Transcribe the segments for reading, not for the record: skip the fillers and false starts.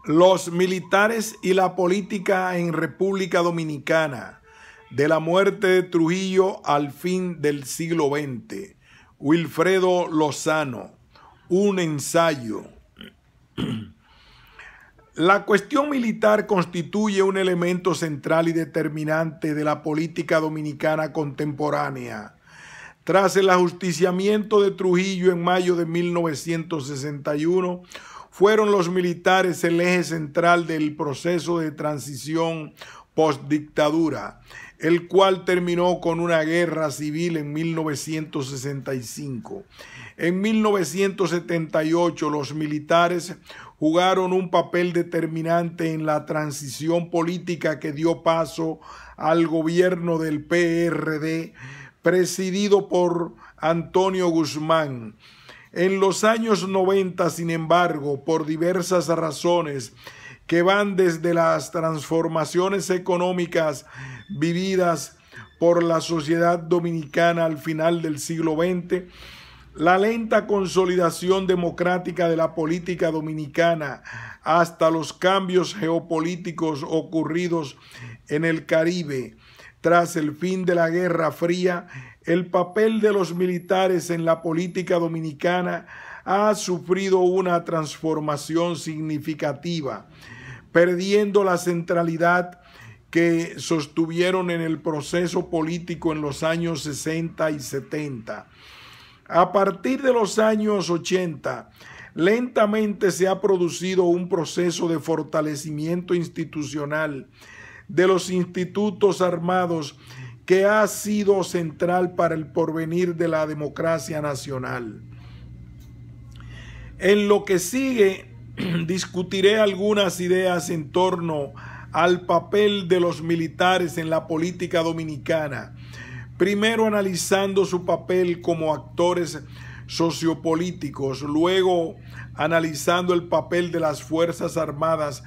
Los militares y la política en República Dominicana, de la muerte de Trujillo al fin del siglo XX. Wilfredo Lozano, un ensayo. La cuestión militar constituye un elemento central y determinante de la política dominicana contemporánea. Tras el ajusticiamiento de Trujillo en mayo de 1961, fueron los militares el eje central del proceso de transición postdictadura, el cual terminó con una guerra civil en 1965. En 1978 los militares jugaron un papel determinante en la transición política que dio paso al gobierno del PRD, presidido por Antonio Guzmán. En los años 90, sin embargo, por diversas razones que van desde las transformaciones económicas vividas por la sociedad dominicana al final del siglo XX, la lenta consolidación democrática de la política dominicana hasta los cambios geopolíticos ocurridos en el Caribe tras el fin de la Guerra Fría, el papel de los militares en la política dominicana ha sufrido una transformación significativa, perdiendo la centralidad que sostuvieron en el proceso político en los años 60 y 70. A partir de los años 80, lentamente se ha producido un proceso de fortalecimiento institucional de los institutos armados que ha sido central para el porvenir de la democracia nacional. En lo que sigue, discutiré algunas ideas en torno al papel de los militares en la política dominicana, primero analizando su papel como actores sociopolíticos, luego analizando el papel de las Fuerzas Armadas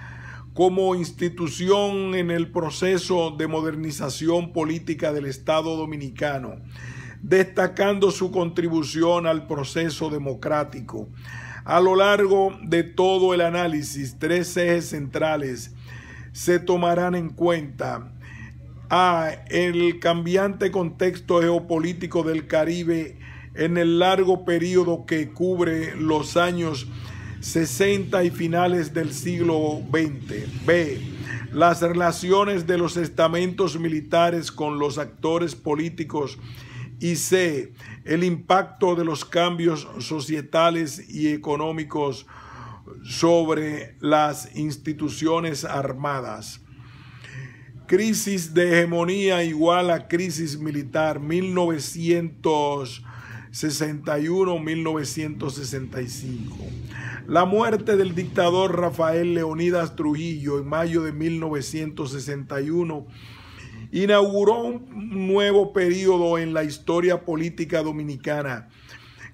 como institución en el proceso de modernización política del Estado dominicano, destacando su contribución al proceso democrático. A lo largo de todo el análisis, tres ejes centrales se tomarán en cuenta: el cambiante contexto geopolítico del Caribe en el largo periodo que cubre los años 60 y finales del siglo XX. B. Las relaciones de los estamentos militares con los actores políticos. Y C. El impacto de los cambios societales y económicos sobre las instituciones armadas. Crisis de hegemonía igual a crisis militar, 1961-1965. La muerte del dictador Rafael Leónidas Trujillo en mayo de 1961 inauguró un nuevo periodo en la historia política dominicana,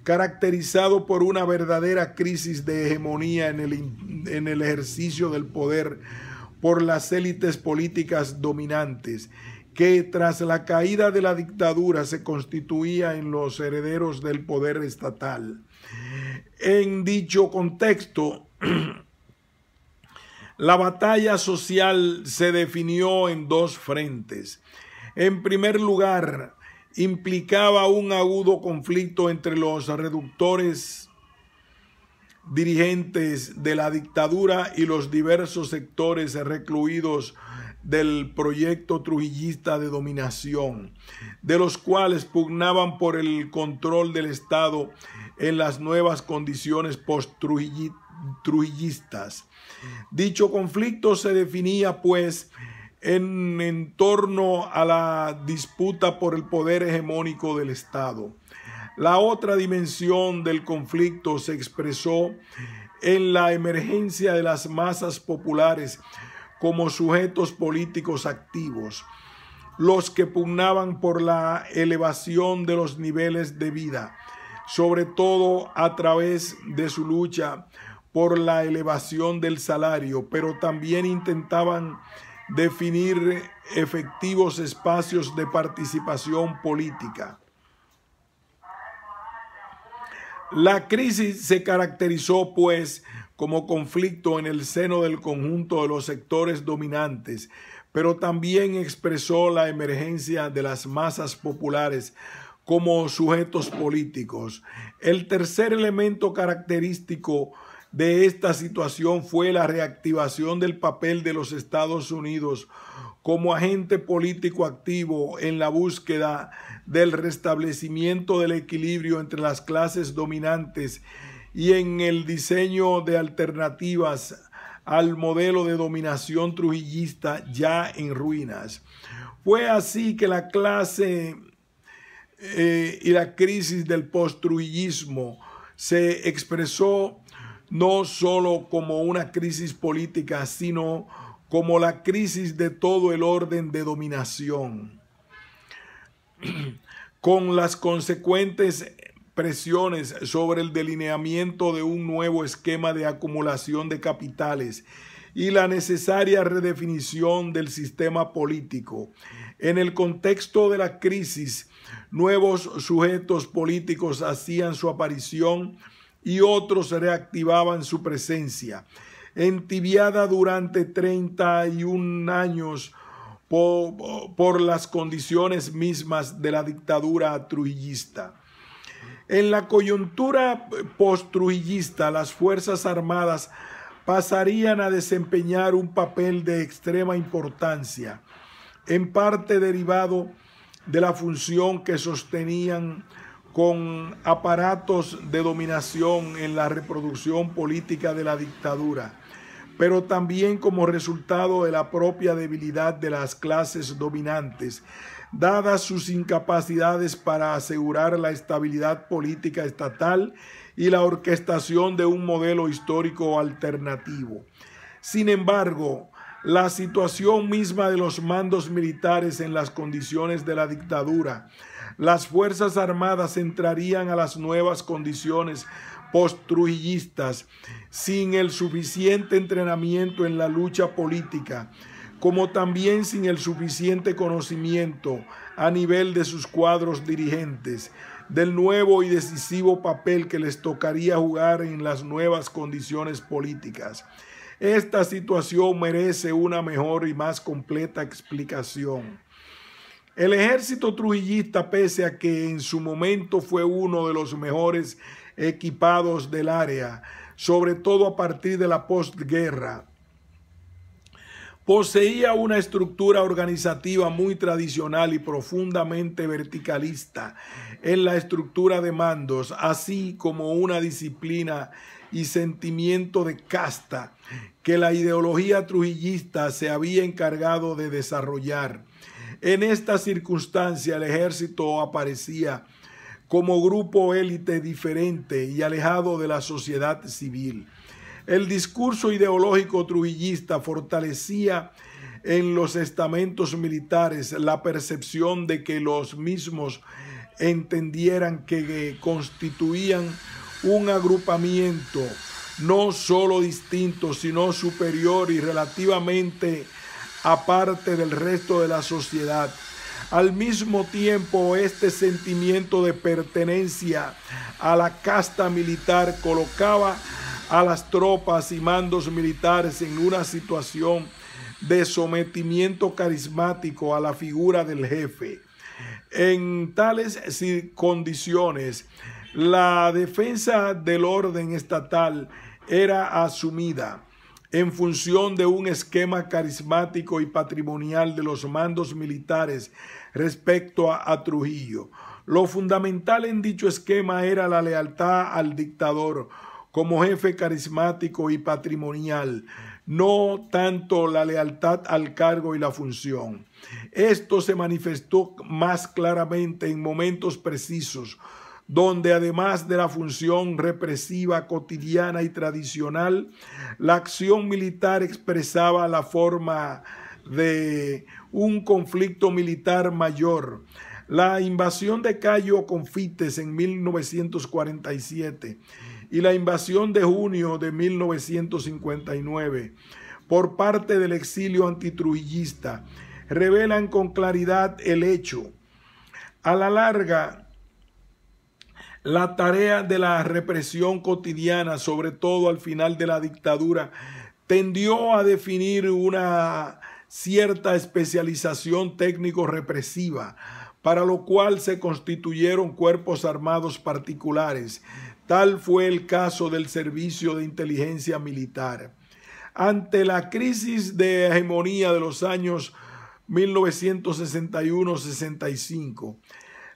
caracterizado por una verdadera crisis de hegemonía en el ejercicio del poder por las élites políticas dominantes, que tras la caída de la dictadura se constituía en los herederos del poder estatal. En dicho contexto, la batalla social se definió en dos frentes. En primer lugar, implicaba un agudo conflicto entre los reductores dirigentes de la dictadura y los diversos sectores recluidos del proyecto trujillista de dominación, de los cuales pugnaban por el control del Estado en las nuevas condiciones post-trujillistas. Dicho conflicto se definía, pues, en torno a la disputa por el poder hegemónico del Estado. La otra dimensión del conflicto se expresó en la emergencia de las masas populares como sujetos políticos activos, los que pugnaban por la elevación de los niveles de vida, sobre todo a través de su lucha por la elevación del salario, pero también intentaban definir efectivos espacios de participación política. La crisis se caracterizó, pues, como conflicto en el seno del conjunto de los sectores dominantes, pero también expresó la emergencia de las masas populares como sujetos políticos. El tercer elemento característico de esta situación fue la reactivación del papel de los Estados Unidos como agente político activo en la búsqueda del restablecimiento del equilibrio entre las clases dominantes y en el diseño de alternativas al modelo de dominación trujillista ya en ruinas. Fue así que la clase y la crisis del post-trujillismo se expresó no solo como una crisis política, sino como la crisis de todo el orden de dominación, con las consecuentes presiones sobre el delineamiento de un nuevo esquema de acumulación de capitales y la necesaria redefinición del sistema político. En el contexto de la crisis, nuevos sujetos políticos hacían su aparición y otros reactivaban su presencia, entibiada durante 31 años por las condiciones mismas de la dictadura trujillista. En la coyuntura post-trujillista, las Fuerzas Armadas pasarían a desempeñar un papel de extrema importancia, en parte derivado de la función que sostenían con aparatos de dominación en la reproducción política de la dictadura, pero también como resultado de la propia debilidad de las clases dominantes, dadas sus incapacidades para asegurar la estabilidad política estatal y la orquestación de un modelo histórico alternativo. Sin embargo, la situación misma de los mandos militares en las condiciones de la dictadura, las Fuerzas Armadas entrarían a las nuevas condiciones post-trujillistas sin el suficiente entrenamiento en la lucha política, como también sin el suficiente conocimiento a nivel de sus cuadros dirigentes del nuevo y decisivo papel que les tocaría jugar en las nuevas condiciones políticas. Esta situación merece una mejor y más completa explicación. El ejército trujillista, pese a que en su momento fue uno de los mejores equipados del área, sobre todo a partir de la postguerra, poseía una estructura organizativa muy tradicional y profundamente verticalista en la estructura de mandos, así como una disciplina y sentimiento de casta que la ideología trujillista se había encargado de desarrollar. En esta circunstancia, el ejército aparecía como grupo élite diferente y alejado de la sociedad civil. El discurso ideológico trujillista fortalecía en los estamentos militares la percepción de que los mismos entendieran que constituían un agrupamiento no solo distinto, sino superior y relativamente aparte del resto de la sociedad. Al mismo tiempo, este sentimiento de pertenencia a la casta militar colocaba a las tropas y mandos militares en una situación de sometimiento carismático a la figura del jefe. En tales condiciones, la defensa del orden estatal era asumida en función de un esquema carismático y patrimonial de los mandos militares respecto a Trujillo. Lo fundamental en dicho esquema era la lealtad al dictador como jefe carismático y patrimonial, no tanto la lealtad al cargo y la función. Esto se manifestó más claramente en momentos precisos, donde además de la función represiva cotidiana y tradicional, la acción militar expresaba la forma de un conflicto militar mayor. La invasión de Cayo Confites en 1947 y la invasión de junio de 1959 por parte del exilio antitrujillista revelan con claridad el hecho. A la larga, La tarea de la represión cotidiana, sobre todo al final de la dictadura, tendió a definir una cierta especialización técnico-represiva, para lo cual se constituyeron cuerpos armados particulares. Tal fue el caso del Servicio de Inteligencia Militar. Ante la crisis de hegemonía de los años 1961-65,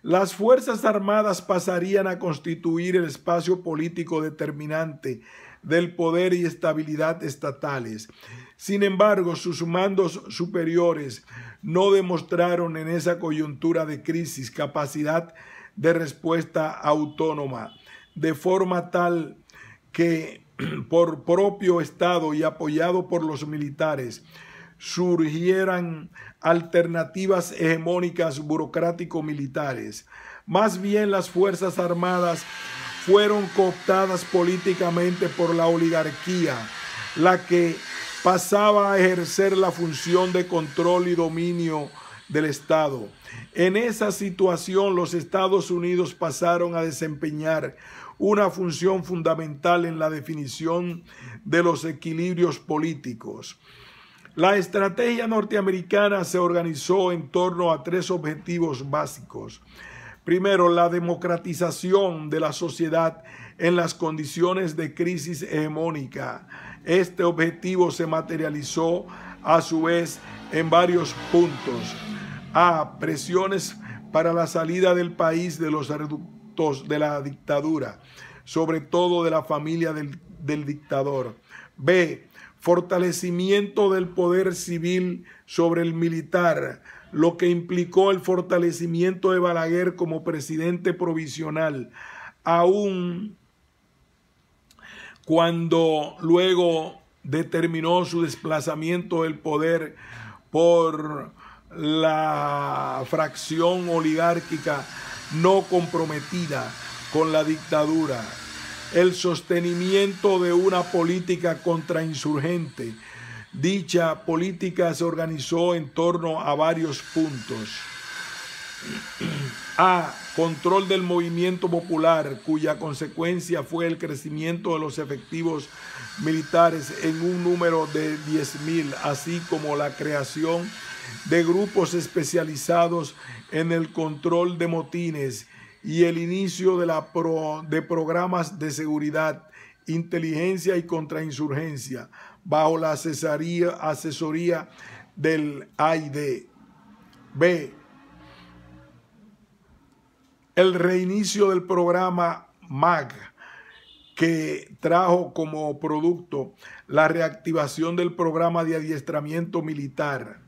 las Fuerzas Armadas pasarían a constituir el espacio político determinante del poder y estabilidad estatales. Sin embargo, sus mandos superiores no demostraron en esa coyuntura de crisis capacidad de respuesta autónoma, de forma tal que por propio Estado y apoyado por los militares surgieran alternativas hegemónicas burocrático-militares. Más bien, las Fuerzas Armadas fueron cooptadas políticamente por la oligarquía, la que pasaba a ejercer la función de control y dominio del Estado. En esa situación, los Estados Unidos pasaron a desempeñar una función fundamental en la definición de los equilibrios políticos. La estrategia norteamericana se organizó en torno a tres objetivos básicos. Primero, la democratización de la sociedad en las condiciones de crisis hegemónica. Este objetivo se materializó a su vez en varios puntos. A. Presiones para la salida del país de los reductos de la dictadura, sobre todo de la familia del dictador. B. Fortalecimiento del poder civil sobre el militar, lo que implicó el fortalecimiento de Balaguer como presidente provisional, aun cuando luego determinó su desplazamiento del poder por la fracción oligárquica no comprometida con la dictadura. El sostenimiento de una política contrainsurgente. Dicha política se organizó en torno a varios puntos. A. Control del movimiento popular, cuya consecuencia fue el crecimiento de los efectivos militares en un número de 10.000, así como la creación de grupos especializados en el control de motines y el inicio de programas de seguridad, inteligencia y contrainsurgencia bajo la asesoría del AID. B. El reinicio del programa MAG, que trajo como producto la reactivación del programa de adiestramiento militar.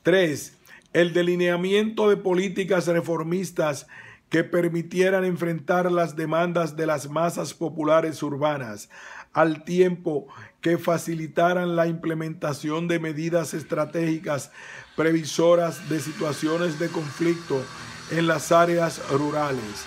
3. El delineamiento de políticas reformistas que permitieran enfrentar las demandas de las masas populares urbanas, al tiempo que facilitaran la implementación de medidas estratégicas previsoras de situaciones de conflicto en las áreas rurales.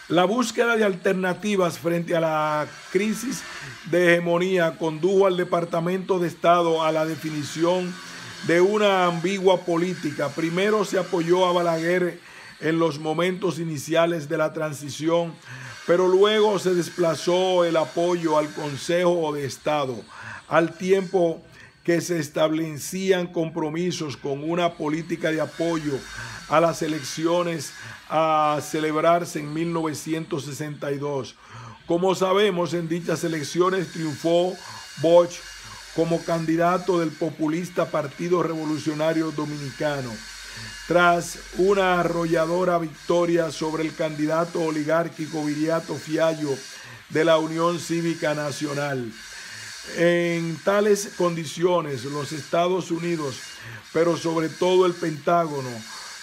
La búsqueda de alternativas frente a la crisis de hegemonía condujo al Departamento de Estado a la definición de una ambigua política. Primero se apoyó a Balaguer en los momentos iniciales de la transición, pero luego se desplazó el apoyo al Consejo de Estado, al tiempo que se establecían compromisos con una política de apoyo a las elecciones a celebrarse en 1962. Como sabemos, en dichas elecciones triunfó Bosch como candidato del populista Partido Revolucionario Dominicano, tras una arrolladora victoria sobre el candidato oligárquico Viriato Fiallo de la Unión Cívica Nacional. En tales condiciones, los Estados Unidos, pero sobre todo el Pentágono,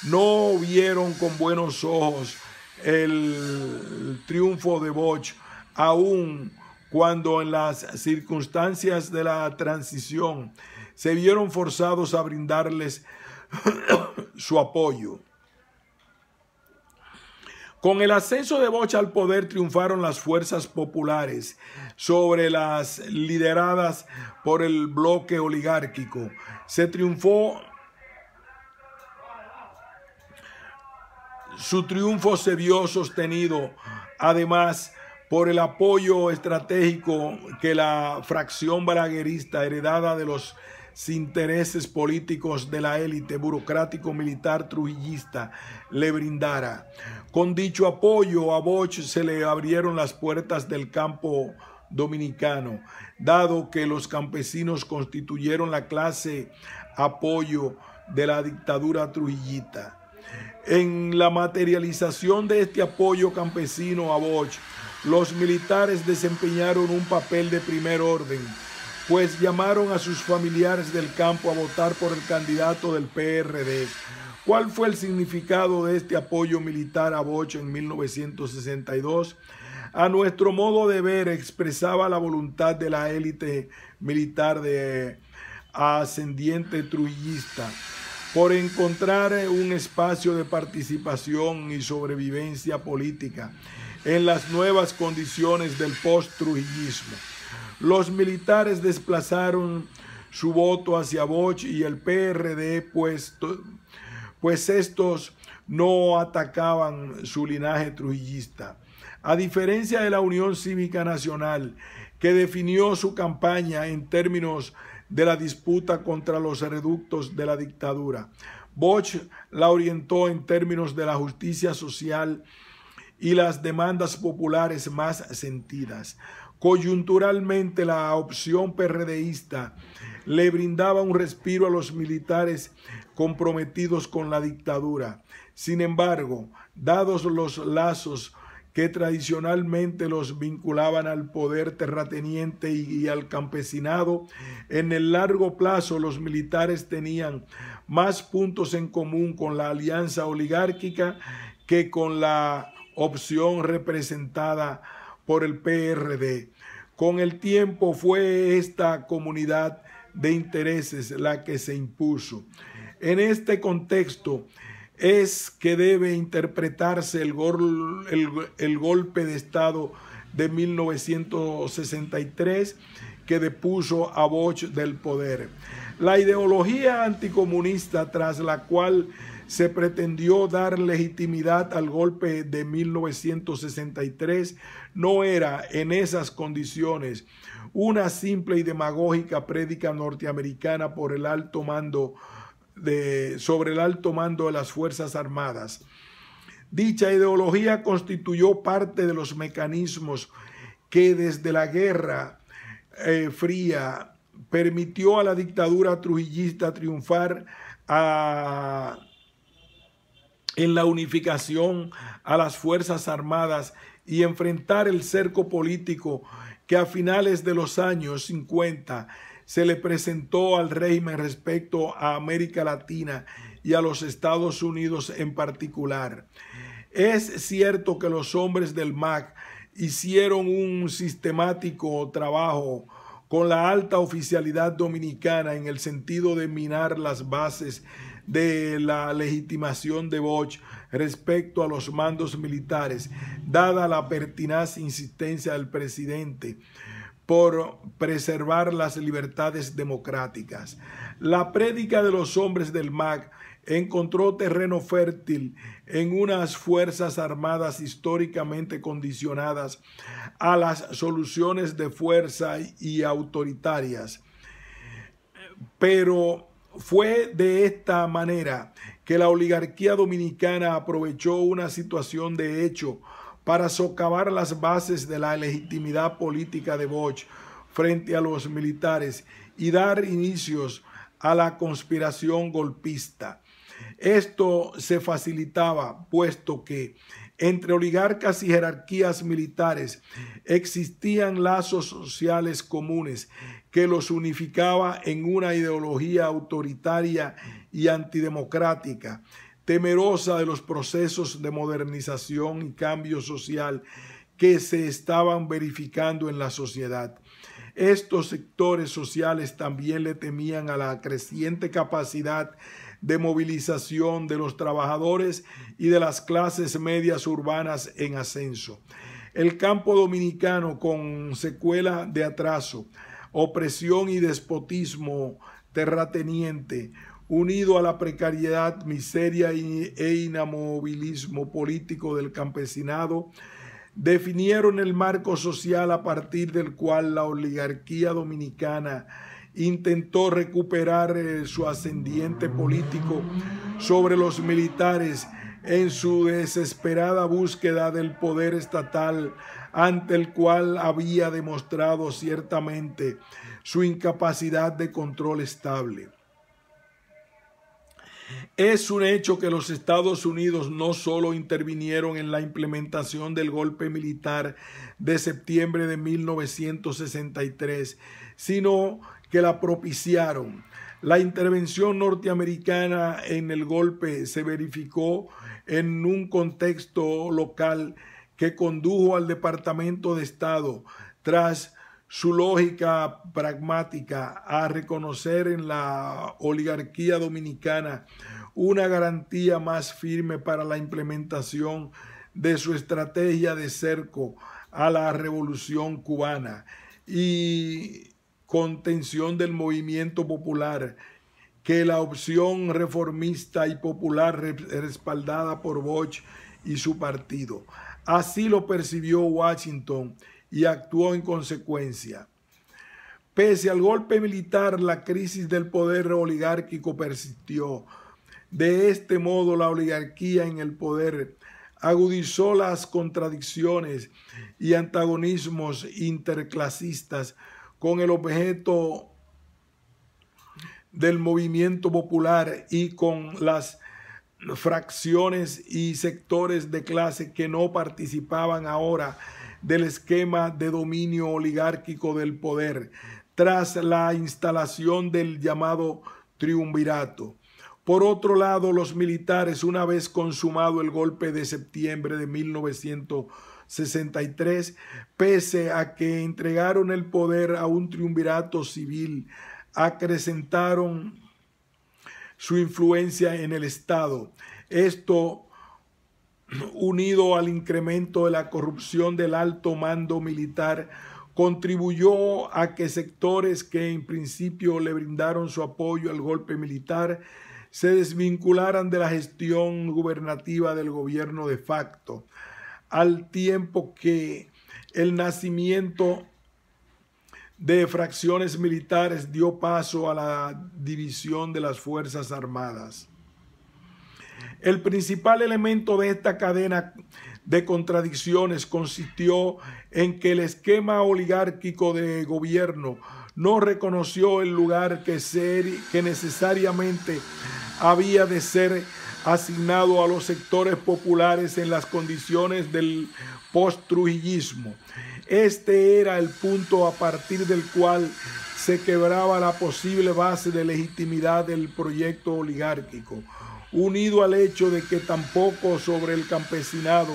no vieron con buenos ojos el triunfo de Bosch, aun cuando en las circunstancias de la transición se vieron forzados a brindarles su apoyo. Con el ascenso de Bosch al poder triunfaron las fuerzas populares sobre las lideradas por el bloque oligárquico. Se triunfó Su triunfo se vio sostenido, además, por el apoyo estratégico que la fracción balaguerista, heredada de los intereses políticos de la élite burocrático-militar trujillista, le brindara. Con dicho apoyo, a Bosch se le abrieron las puertas del campo dominicano, dado que los campesinos constituyeron la clase apoyo de la dictadura trujillista. En la materialización de este apoyo campesino a Bosch, los militares desempeñaron un papel de primer orden, pues llamaron a sus familiares del campo a votar por el candidato del PRD. ¿Cuál fue el significado de este apoyo militar a Bosch en 1962? A nuestro modo de ver, expresaba la voluntad de la élite militar de ascendiente trujillista por encontrar un espacio de participación y sobrevivencia política en las nuevas condiciones del post-trujillismo. Los militares desplazaron su voto hacia Bosch y el PRD, pues estos no atacaban su linaje trujillista. A diferencia de la Unión Cívica Nacional, que definió su campaña en términos de la disputa contra los reductos de la dictadura, Bosch la orientó en términos de la justicia social y las demandas populares más sentidas. Coyunturalmente, la opción PRDista le brindaba un respiro a los militares comprometidos con la dictadura. Sin embargo, dados los lazos que tradicionalmente los vinculaban al poder terrateniente y al campesinado, en el largo plazo los militares tenían más puntos en común con la alianza oligárquica que con la opción representada por el PRD. Con el tiempo fue esta comunidad de intereses la que se impuso. En este contexto es que debe interpretarse el golpe de Estado de 1963 que depuso a Bosch del poder. La ideología anticomunista tras la cual se pretendió dar legitimidad al golpe de 1963 no era en esas condiciones una simple y demagógica prédica norteamericana por el alto mando sobre el alto mando de las Fuerzas Armadas. Dicha ideología constituyó parte de los mecanismos que desde la Guerra Fría permitió a la dictadura trujillista triunfar en la unificación a las Fuerzas Armadas y enfrentar el cerco político que a finales de los años 50 se le presentó al régimen respecto a América Latina y a los Estados Unidos en particular. Es cierto que los hombres del MAC hicieron un sistemático trabajo con la alta oficialidad dominicana en el sentido de minar las bases de la legitimación de Bosch respecto a los mandos militares, dada la pertinaz insistencia del presidente por preservar las libertades democráticas. La prédica de los hombres del MAC encontró terreno fértil en unas fuerzas armadas históricamente condicionadas a las soluciones de fuerza y autoritarias. Pero fue de esta manera que la oligarquía dominicana aprovechó una situación de hecho para socavar las bases de la legitimidad política de Bosch frente a los militares y dar inicios a la conspiración golpista. Esto se facilitaba puesto que entre oligarcas y jerarquías militares existían lazos sociales comunes que los unificaba en una ideología autoritaria y antidemocrática, temerosa de los procesos de modernización y cambio social que se estaban verificando en la sociedad. Estos sectores sociales también le temían a la creciente capacidad de movilización de los trabajadores y de las clases medias urbanas en ascenso. El campo dominicano, con secuela de atraso, opresión y despotismo terrateniente, unido a la precariedad, miseria e inamovilismo político del campesinado, definieron el marco social a partir del cual la oligarquía dominicana intentó recuperar su ascendiente político sobre los militares en su desesperada búsqueda del poder estatal, ante el cual había demostrado ciertamente su incapacidad de control estable. Es un hecho que los Estados Unidos no solo intervinieron en la implementación del golpe militar de septiembre de 1963, sino que la propiciaron. La intervención norteamericana en el golpe se verificó en un contexto local que condujo al Departamento de Estado, tras su lógica pragmática, a reconocer en la oligarquía dominicana una garantía más firme para la implementación de su estrategia de cerco a la Revolución Cubana y contención del movimiento popular, que la opción reformista y popular respaldada por Bosch y su partido. Así lo percibió Washington y actuó en consecuencia. Pese al golpe militar, la crisis del poder oligárquico persistió. De este modo, la oligarquía en el poder agudizó las contradicciones y antagonismos interclasistas con el objeto del movimiento popular y con las fracciones y sectores de clase que no participaban ahora del esquema de dominio oligárquico del poder, tras la instalación del llamado triunvirato. Por otro lado, los militares, una vez consumado el golpe de septiembre de 1963, pese a que entregaron el poder a un triunvirato civil, acrecentaron su influencia en el Estado. Esto, unido al incremento de la corrupción del alto mando militar, contribuyó a que sectores que en principio le brindaron su apoyo al golpe militar se desvincularan de la gestión gubernativa del gobierno de facto, al tiempo que el nacimiento de fracciones militares dio paso a la división de las Fuerzas Armadas. El principal elemento de esta cadena de contradicciones consistió en que el esquema oligárquico de gobierno no reconoció el lugar que necesariamente había de ser asignado a los sectores populares en las condiciones del post-trujillismo. Este era el punto a partir del cual se quebraba la posible base de legitimidad del proyecto oligárquico, unido al hecho de que tampoco sobre el campesinado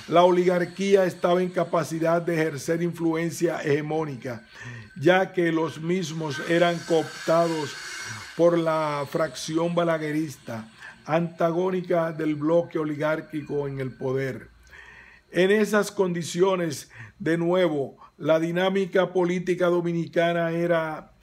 la oligarquía estaba en capacidad de ejercer influencia hegemónica, ya que los mismos eran cooptados por la fracción balaguerista, antagónica del bloque oligárquico en el poder. En esas condiciones, de nuevo, la dinámica política dominicana era,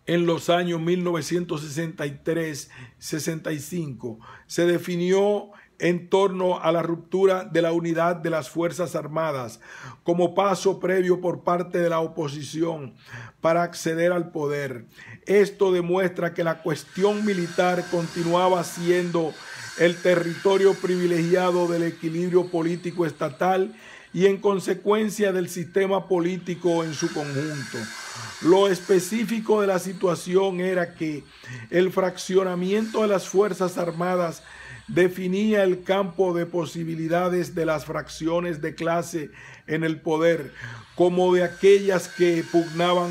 en los años 1963-65, se definió en torno a la ruptura de la unidad de las Fuerzas Armadas como paso previo por parte de la oposición para acceder al poder. Esto demuestra que la cuestión militar continuaba siendo el territorio privilegiado del equilibrio político estatal y en consecuencia del sistema político en su conjunto. Lo específico de la situación era que el fraccionamiento de las Fuerzas Armadas definía el campo de posibilidades de las fracciones de clase en el poder, como de aquellas que pugnaban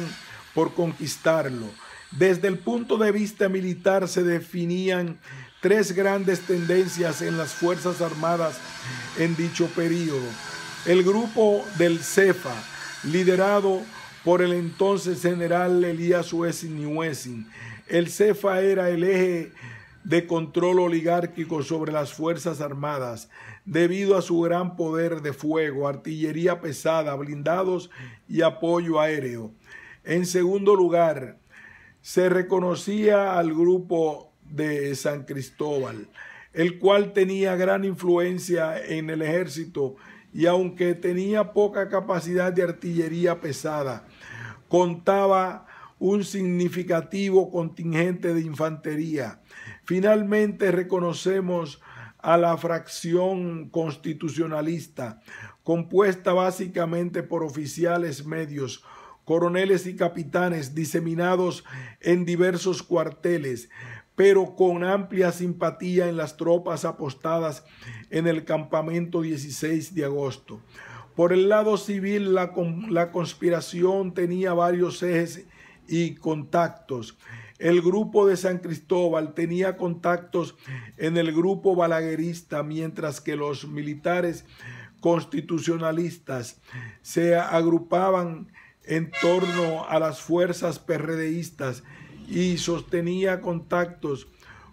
por conquistarlo. Desde el punto de vista militar se definían tres grandes tendencias en las Fuerzas Armadas en dicho período. El grupo del CEFA, liderado por el entonces general Elías Wessing. El CEFA era el eje de control oligárquico sobre las Fuerzas Armadas, debido a su gran poder de fuego, artillería pesada, blindados y apoyo aéreo. En segundo lugar, se reconocía al grupo de San Cristóbal, el cual tenía gran influencia en el ejército y aunque tenía poca capacidad de artillería pesada, contaba un significativo contingente de infantería. Finalmente reconocemos a la fracción constitucionalista, compuesta básicamente por oficiales medios, coroneles y capitanes diseminados en diversos cuarteles, pero con amplia simpatía en las tropas apostadas en el campamento 16 de agosto. Por el lado civil, la conspiración tenía varios ejes y contactos. El grupo de San Cristóbal tenía contactos en el grupo balaguerista, mientras que los militares constitucionalistas se agrupaban en torno a las fuerzas PRDistas y sostenía contactos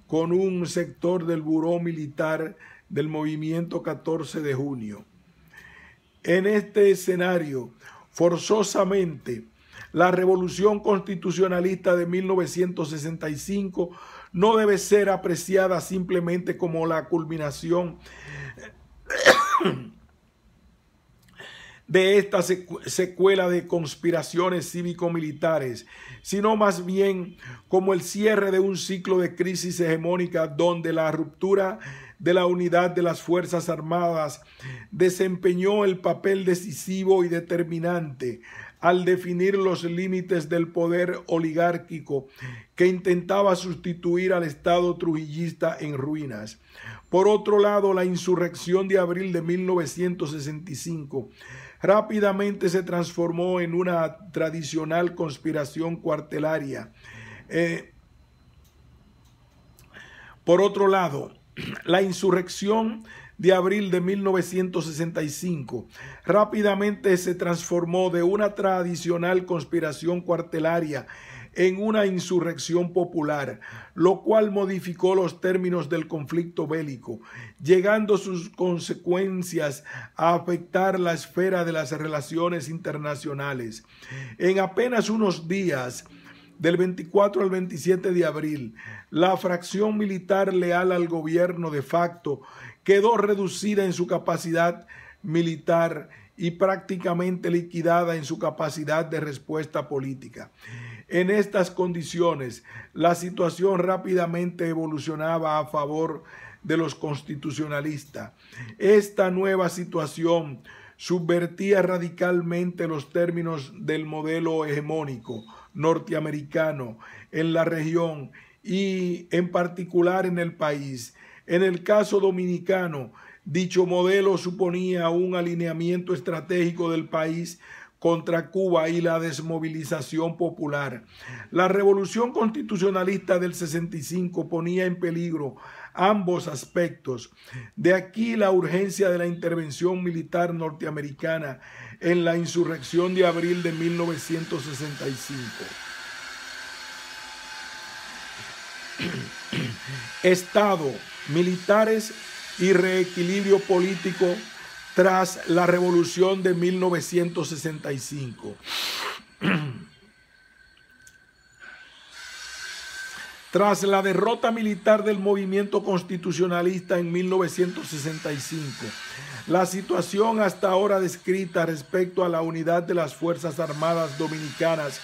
con un sector del buró militar del movimiento 14 de junio. En este escenario, forzosamente, la revolución constitucionalista de 1965 no debe ser apreciada simplemente como la culminación de esta secuela de conspiraciones cívico-militares, sino más bien como el cierre de un ciclo de crisis hegemónica donde la ruptura de la unidad de las Fuerzas Armadas desempeñó el papel decisivo y determinante al definir los límites del poder oligárquico que intentaba sustituir al Estado trujillista en ruinas. Por otro lado, la insurrección de abril de 1965 rápidamente se transformó en una tradicional conspiración cuartelaria. Por otro lado, la insurrección de abril de 1965 rápidamente se transformó de una tradicional conspiración cuartelaria en una insurrección popular, lo cual modificó los términos del conflicto bélico, llegando sus consecuencias a afectar la esfera de las relaciones internacionales. En apenas unos días, del 24 al 27 de abril, la fracción militar leal al gobierno de facto quedó reducida en su capacidad militar y prácticamente liquidada en su capacidad de respuesta política. En estas condiciones, la situación rápidamente evolucionaba a favor de los constitucionalistas. Esta nueva situación subvertía radicalmente los términos del modelo hegemónico norteamericano en la región y en particular en el país. En el caso dominicano, dicho modelo suponía un alineamiento estratégico del país contra Cuba y la desmovilización popular. La revolución constitucionalista del 65 ponía en peligro ambos aspectos. De aquí la urgencia de la intervención militar norteamericana en la insurrección de abril de 1965. Estado, militares y reequilibrio político tras la revolución de 1965. Tras la derrota militar del movimiento constitucionalista en 1965, la situación hasta ahora descrita respecto a la unidad de las Fuerzas Armadas Dominicanas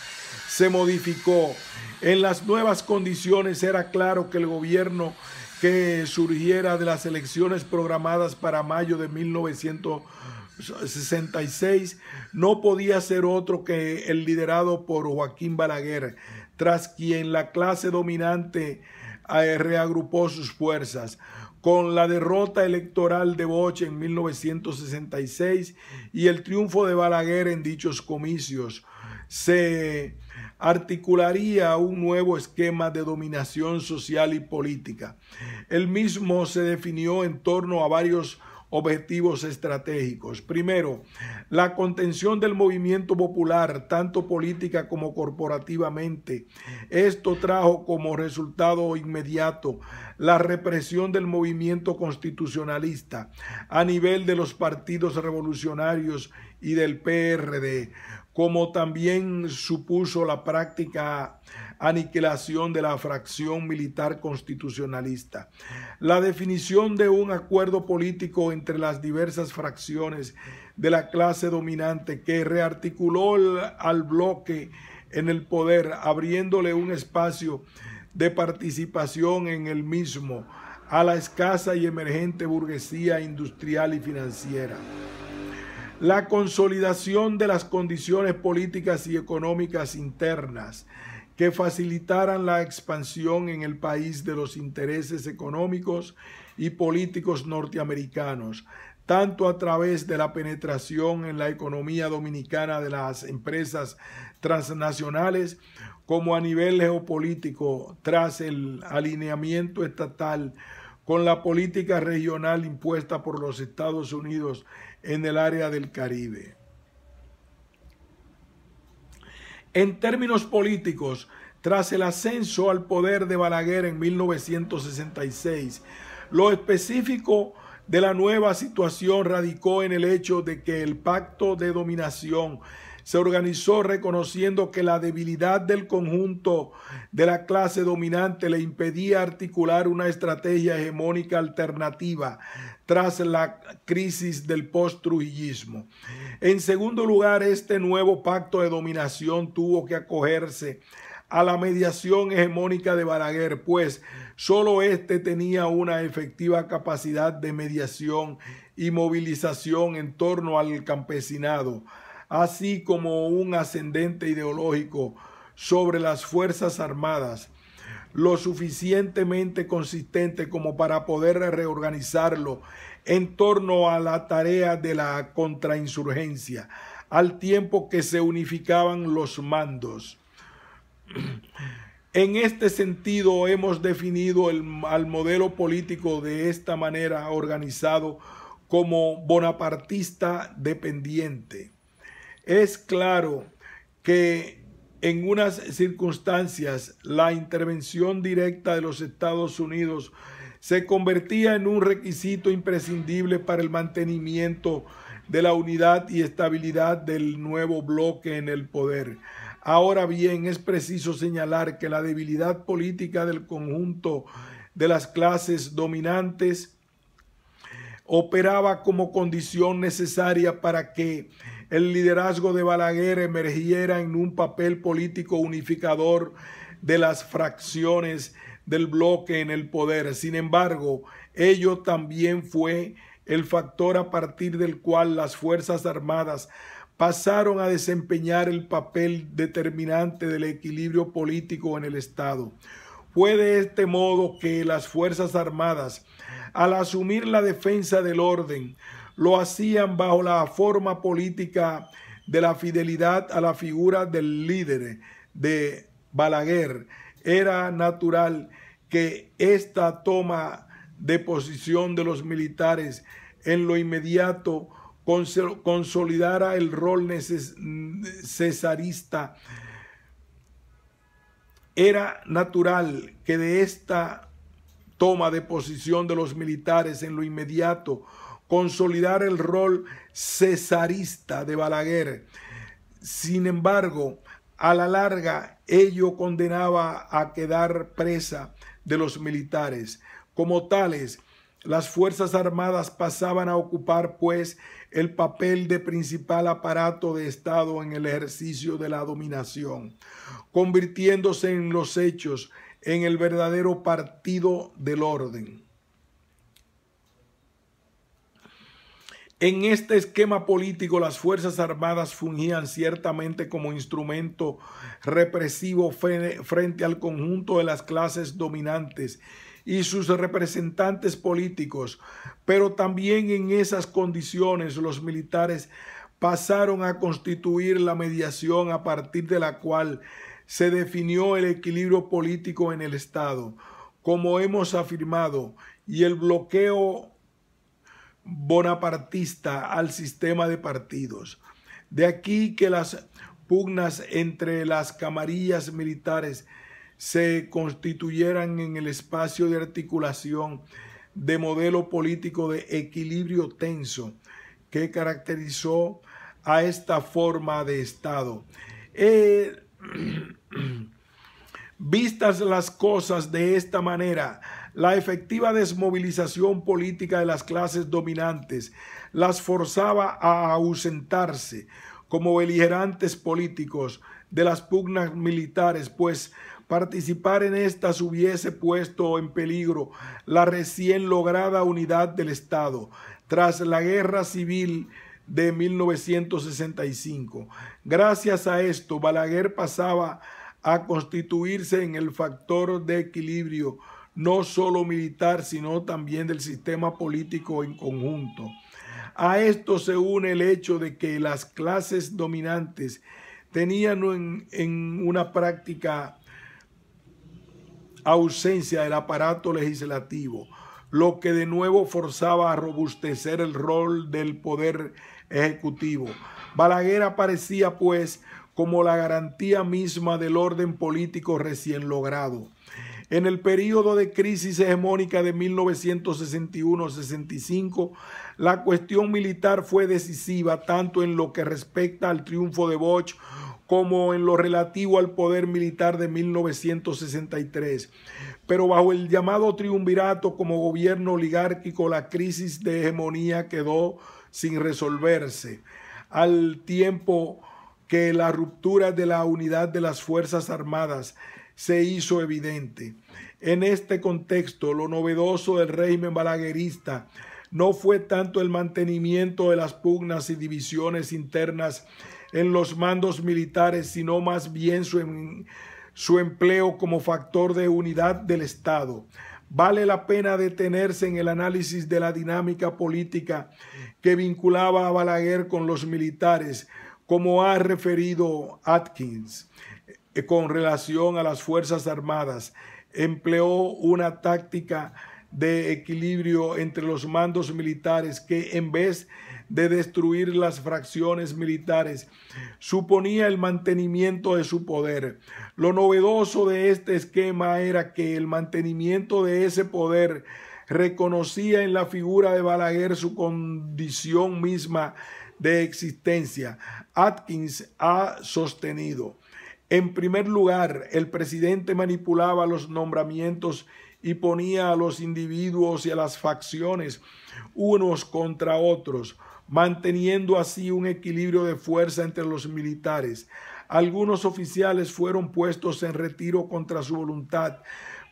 se modificó. En las nuevas condiciones era claro que el gobierno que surgiera de las elecciones programadas para mayo de 1966 no podía ser otro que el liderado por Joaquín Balaguer, tras quien la clase dominante reagrupó sus fuerzas. Con la derrota electoral de Bosch en 1966 y el triunfo de Balaguer en dichos comicios, se articularía un nuevo esquema de dominación social y política. El mismo se definió en torno a varios objetivos estratégicos. Primero, la contención del movimiento popular, tanto política como corporativamente. Esto trajo como resultado inmediato la represión del movimiento constitucionalista a nivel de los partidos revolucionarios y del PRD. como también supuso la práctica aniquilación de la fracción militar constitucionalista. La definición de un acuerdo político entre las diversas fracciones de la clase dominante que rearticuló al bloque en el poder, abriéndole un espacio de participación en el mismo a la escasa y emergente burguesía industrial y financiera. La consolidación de las condiciones políticas y económicas internas que facilitaran la expansión en el país de los intereses económicos y políticos norteamericanos, tanto a través de la penetración en la economía dominicana de las empresas transnacionales como a nivel geopolítico tras el alineamiento estatal con la política regional impuesta por los Estados Unidos en el área del Caribe. En términos políticos, tras el ascenso al poder de Balaguer en 1966, lo específico de la nueva situación radicó en el hecho de que el pacto de dominación se organizó reconociendo que la debilidad del conjunto de la clase dominante le impedía articular una estrategia hegemónica alternativa tras la crisis del post-trujillismo. En segundo lugar, este nuevo pacto de dominación tuvo que acogerse a la mediación hegemónica de Balaguer, pues solo éste tenía una efectiva capacidad de mediación y movilización en torno al campesinado, así como un ascendente ideológico sobre las Fuerzas Armadas, lo suficientemente consistente como para poder reorganizarlo en torno a la tarea de la contrainsurgencia, al tiempo que se unificaban los mandos. En este sentido, hemos definido al modelo político de esta manera organizado como bonapartista dependiente. Es claro que en unas circunstancias la intervención directa de los Estados Unidos se convertía en un requisito imprescindible para el mantenimiento de la unidad y estabilidad del nuevo bloque en el poder. Ahora bien, es preciso señalar que la debilidad política del conjunto de las clases dominantes operaba como condición necesaria para que el liderazgo de Balaguer emergiera en un papel político unificador de las fracciones del bloque en el poder. Sin embargo, ello también fue el factor a partir del cual las Fuerzas Armadas pasaron a desempeñar el papel determinante del equilibrio político en el Estado. Fue de este modo que las Fuerzas Armadas, al asumir la defensa del orden, lo hacían bajo la forma política de la fidelidad a la figura del líder de Balaguer. Era natural que esta toma de posición de los militares en lo inmediato consolidara el rol cesarista. Era natural que de esta toma de posición de los militares en lo inmediato consolidara el rol cesarista de Balaguer. Sin embargo, a la larga, ello condenaba a quedar presa de los militares. Como tales, las Fuerzas Armadas pasaban a ocupar, pues, el papel de principal aparato de Estado en el ejercicio de la dominación, convirtiéndose en los hechos en el verdadero partido del orden. En este esquema político, las Fuerzas Armadas fungían ciertamente como instrumento represivo frente al conjunto de las clases dominantes y sus representantes políticos, pero también en esas condiciones los militares pasaron a constituir la mediación a partir de la cual se definió el equilibrio político en el Estado, como hemos afirmado, y el bloqueo bonapartista al sistema de partidos. De aquí que las pugnas entre las camarillas militares se constituyeran en el espacio de articulación de modelo político de equilibrio tenso que caracterizó a esta forma de Estado. Vistas las cosas de esta manera, la efectiva desmovilización política de las clases dominantes las forzaba a ausentarse como beligerantes políticos de las pugnas militares, pues participar en estas hubiese puesto en peligro la recién lograda unidad del Estado tras la Guerra Civil de 1965. Gracias a esto, Balaguer pasaba a constituirse en el factor de equilibrio no solo militar, sino también del sistema político en conjunto. A esto se une el hecho de que las clases dominantes tenían en una práctica ausencia del aparato legislativo, lo que de nuevo forzaba a robustecer el rol del poder ejecutivo. Balaguer aparecía, pues, como la garantía misma del orden político recién logrado. En el período de crisis hegemónica de 1961-65, la cuestión militar fue decisiva tanto en lo que respecta al triunfo de Bosch como en lo relativo al poder militar de 1963. Pero bajo el llamado triunvirato como gobierno oligárquico, la crisis de hegemonía quedó sin resolverse, al tiempo que la ruptura de la unidad de las Fuerzas Armadas se hizo evidente. En este contexto, lo novedoso del régimen balaguerista no fue tanto el mantenimiento de las pugnas y divisiones internas en los mandos militares, sino más bien su empleo como factor de unidad del Estado. Vale la pena detenerse en el análisis de la dinámica política que vinculaba a Balaguer con los militares, como ha referido Atkins con relación a las Fuerzas Armadas. Empleó una táctica de equilibrio entre los mandos militares que, en vez de destruir las fracciones militares, suponía el mantenimiento de su poder. Lo novedoso de este esquema era que el mantenimiento de ese poder reconocía en la figura de Balaguer su condición misma de existencia. Atkins ha sostenido: en primer lugar, el presidente manipulaba los nombramientos y ponía a los individuos y a las facciones unos contra otros, manteniendo así un equilibrio de fuerza entre los militares. Algunos oficiales fueron puestos en retiro contra su voluntad,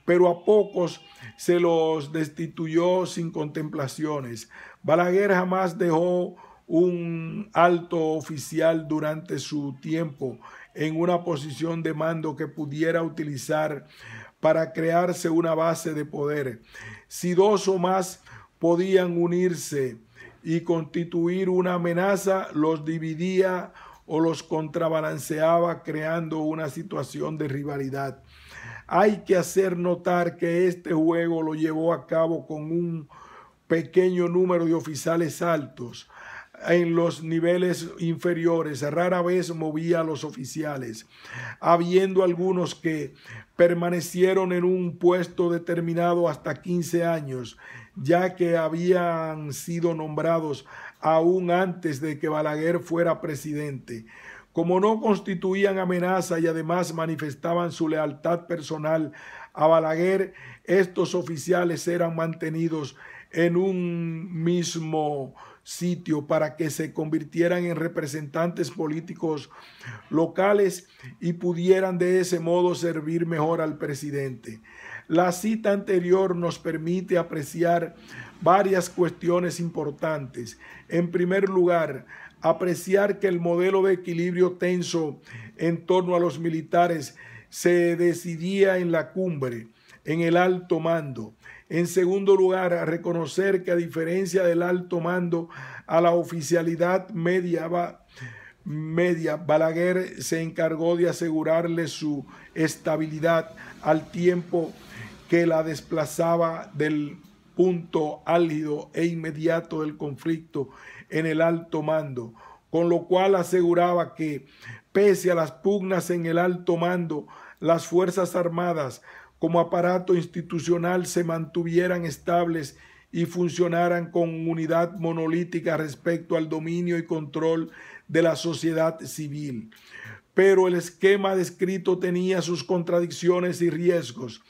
pero a pocos se los destituyó sin contemplaciones. Balaguer jamás dejó un alto oficial durante su tiempo en una posición de mando que pudiera utilizar para crearse una base de poder. Si dos o más podían unirse y constituir una amenaza, los dividía o los contrabalanceaba, creando una situación de rivalidad. Hay que hacer notar que este juego lo llevó a cabo con un pequeño número de oficiales altos. En los niveles inferiores rara vez movía a los oficiales, habiendo algunos que permanecieron en un puesto determinado hasta 15 años, ya que habían sido nombrados aún antes de que Balaguer fuera presidente. Como no constituían amenaza y además manifestaban su lealtad personal a Balaguer, estos oficiales eran mantenidos en un mismo sitio para que se convirtieran en representantes políticos locales y pudieran de ese modo servir mejor al presidente. La cita anterior nos permite apreciar varias cuestiones importantes. En primer lugar, apreciar que el modelo de equilibrio tenso en torno a los militares se decidía en la cumbre, en el alto mando. En segundo lugar, a reconocer que a diferencia del alto mando a la oficialidad media, Balaguer se encargó de asegurarle su estabilidad al tiempo que la desplazaba del punto álgido e inmediato del conflicto en el alto mando, con lo cual aseguraba que, pese a las pugnas en el alto mando, las Fuerzas Armadas como aparato institucional se mantuvieran estables y funcionaran con unidad monolítica respecto al dominio y control de la sociedad civil. Pero el esquema descrito tenía sus contradicciones y riesgos.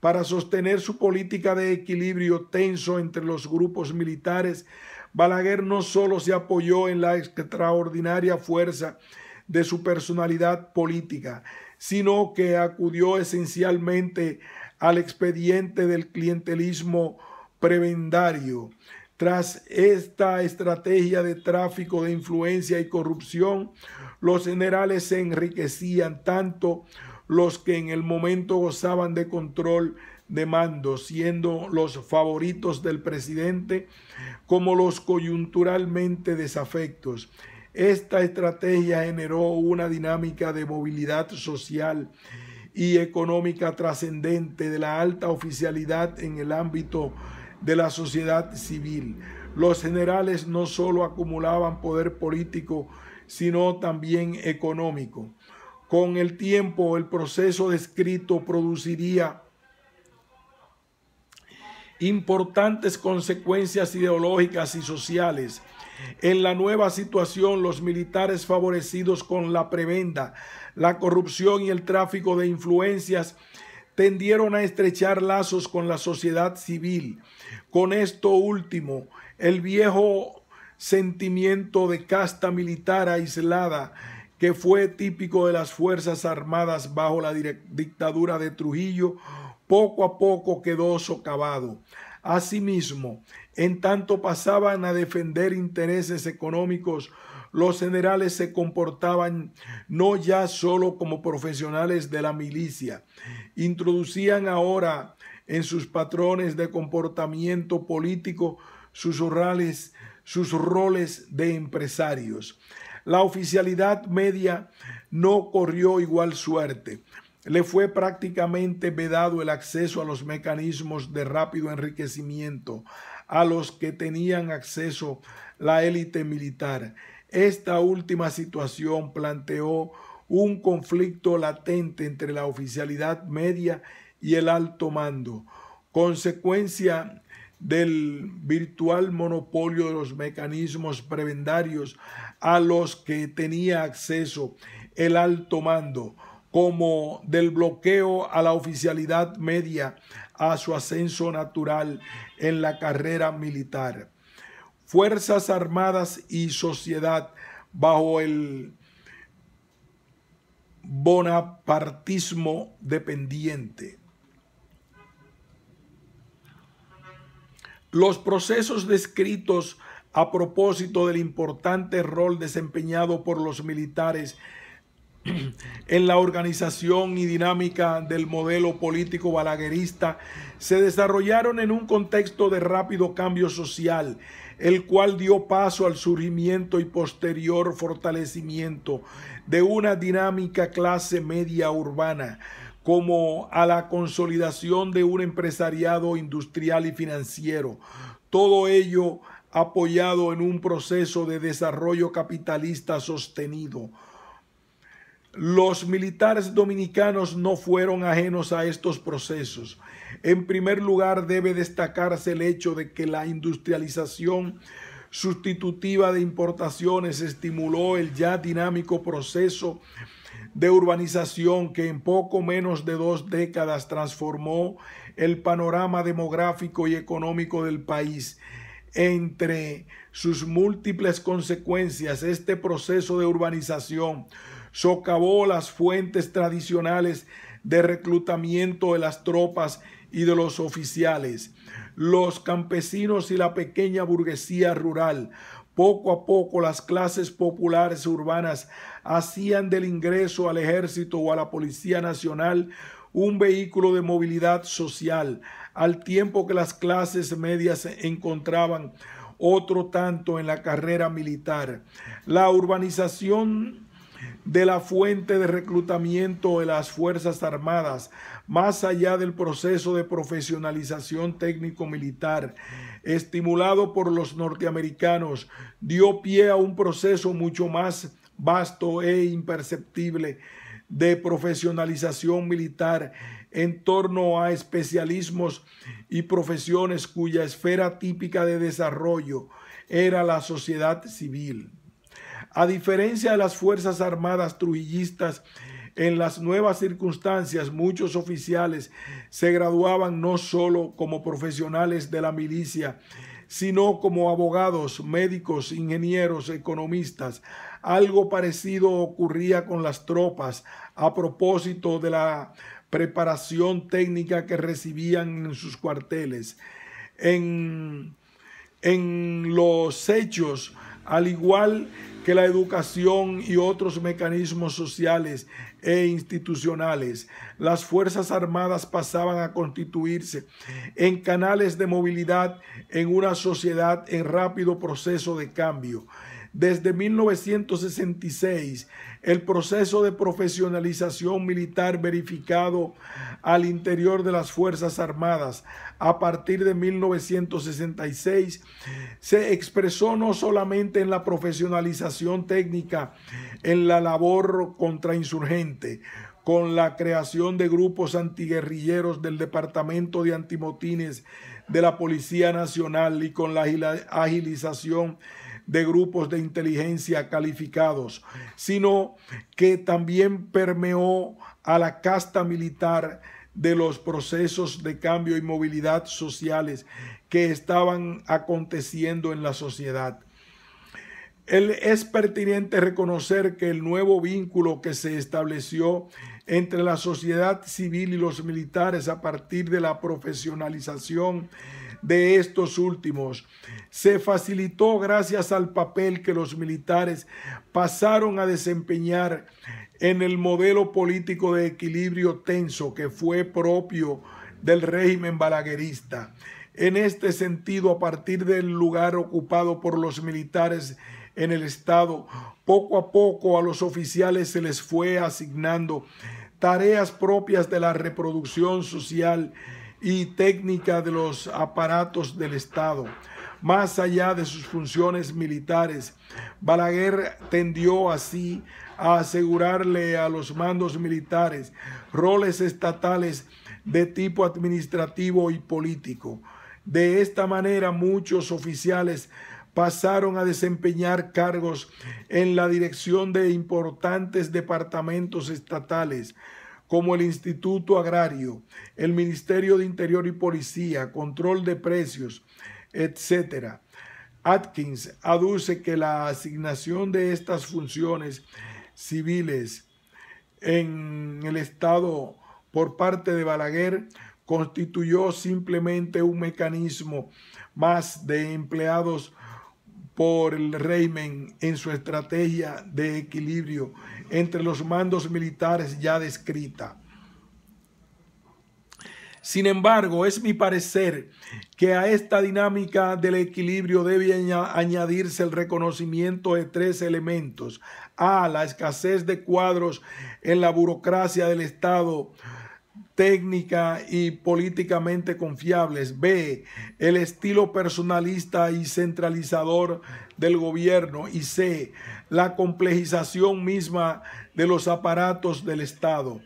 Para sostener su política de equilibrio tenso entre los grupos militares, Balaguer no solo se apoyó en la extraordinaria fuerza de su personalidad política, sino que acudió esencialmente al expediente del clientelismo prebendario. Tras esta estrategia de tráfico de influencia y corrupción, los generales se enriquecían, tanto los que en el momento gozaban de control de mando, siendo los favoritos del presidente, como los coyunturalmente desafectos. Esta estrategia generó una dinámica de movilidad social y económica trascendente de la alta oficialidad en el ámbito de la sociedad civil. Los generales no solo acumulaban poder político, sino también económico. Con el tiempo, el proceso descrito produciría importantes consecuencias ideológicas y sociales. En la nueva situación, los militares favorecidos con la prebenda, la corrupción y el tráfico de influencias tendieron a estrechar lazos con la sociedad civil. Con esto último, el viejo sentimiento de casta militar aislada que fue típico de las Fuerzas Armadas bajo la dictadura de Trujillo, poco a poco quedó socavado. Asimismo, en tanto pasaban a defender intereses económicos, los generales se comportaban no ya solo como profesionales de la milicia, introducían ahora en sus patrones de comportamiento político sus roles de empresarios. La oficialidad media no corrió igual suerte. Le fue prácticamente vedado el acceso a los mecanismos de rápido enriquecimiento a los que tenían acceso la élite militar. Esta última situación planteó un conflicto latente entre la oficialidad media y el alto mando, consecuencia del virtual monopolio de los mecanismos prebendarios a los que tenía acceso el alto mando, como del bloqueo a la oficialidad media a su ascenso natural en la carrera militar. Fuerzas Armadas y sociedad bajo el bonapartismo dependiente. Los procesos descritos a propósito del importante rol desempeñado por los militares en la organización y dinámica del modelo político balaguerista se desarrollaron en un contexto de rápido cambio social, el cual dio paso al surgimiento y posterior fortalecimiento de una dinámica clase media urbana, como a la consolidación de un empresariado industrial y financiero. Todo ello apoyado en un proceso de desarrollo capitalista sostenido. Los militares dominicanos no fueron ajenos a estos procesos. En primer lugar, debe destacarse el hecho de que la industrialización sustitutiva de importaciones estimuló el ya dinámico proceso de urbanización que en poco menos de 2 décadas transformó el panorama demográfico y económico del país. Entre sus múltiples consecuencias, este proceso de urbanización socavó las fuentes tradicionales de reclutamiento de las tropas y de los oficiales. Los campesinos y la pequeña burguesía rural, poco a poco las clases populares urbanas hacían del ingreso al ejército o a la Policía Nacional un vehículo de movilidad social, al tiempo que las clases medias encontraban otro tanto en la carrera militar. La urbanización de la fuente de reclutamiento de las Fuerzas Armadas, más allá del proceso de profesionalización técnico-militar, estimulado por los norteamericanos, dio pie a un proceso mucho más vasto e imperceptible de profesionalización militar en torno a especialismos y profesiones cuya esfera típica de desarrollo era la sociedad civil. A diferencia de las Fuerzas Armadas trujillistas, en las nuevas circunstancias muchos oficiales se graduaban no solo como profesionales de la milicia, sino como abogados, médicos, ingenieros, economistas. Algo parecido ocurría con las tropas a propósito de la preparación técnica que recibían en sus cuarteles. En los hechos, al igual que la educación y otros mecanismos sociales e institucionales, las Fuerzas Armadas pasaban a constituirse en canales de movilidad en una sociedad en rápido proceso de cambio. Desde 1966, el proceso de profesionalización militar verificado al interior de las Fuerzas Armadas a partir de 1966 se expresó no solamente en la profesionalización técnica en la labor contrainsurgente, con la creación de grupos antiguerrilleros del Departamento de Antimotines de la Policía Nacional y con la agilización de grupos de inteligencia calificados, sino que también permeó a la casta militar de los procesos de cambio y movilidad sociales que estaban aconteciendo en la sociedad. Es pertinente reconocer que el nuevo vínculo que se estableció entre la sociedad civil y los militares a partir de la profesionalización de estos últimos se facilitó gracias al papel que los militares pasaron a desempeñar en el modelo político de equilibrio tenso que fue propio del régimen balaguerista. En este sentido, a partir del lugar ocupado por los militares en el Estado, poco a poco a los oficiales se les fue asignando tareas propias de la reproducción social y técnica de los aparatos del Estado. Más allá de sus funciones militares, Balaguer tendió así a asegurarle a los mandos militares roles estatales de tipo administrativo y político. De esta manera, muchos oficiales pasaron a desempeñar cargos en la dirección de importantes departamentos estatales, como el Instituto Agrario, el Ministerio de Interior y Policía, Control de Precios, etc. Atkins aduce que la asignación de estas funciones civiles en el Estado por parte de Balaguer constituyó simplemente un mecanismo más de empleados por el régimen en su estrategia de equilibrio entre los mandos militares ya descrita. Sin embargo, es mi parecer que a esta dinámica del equilibrio debe añadirse el reconocimiento de tres elementos: A, la escasez de cuadros en la burocracia del Estado, técnica y políticamente confiables; B, el estilo personalista y centralizador del gobierno; y C, la complejización misma de los aparatos del Estado.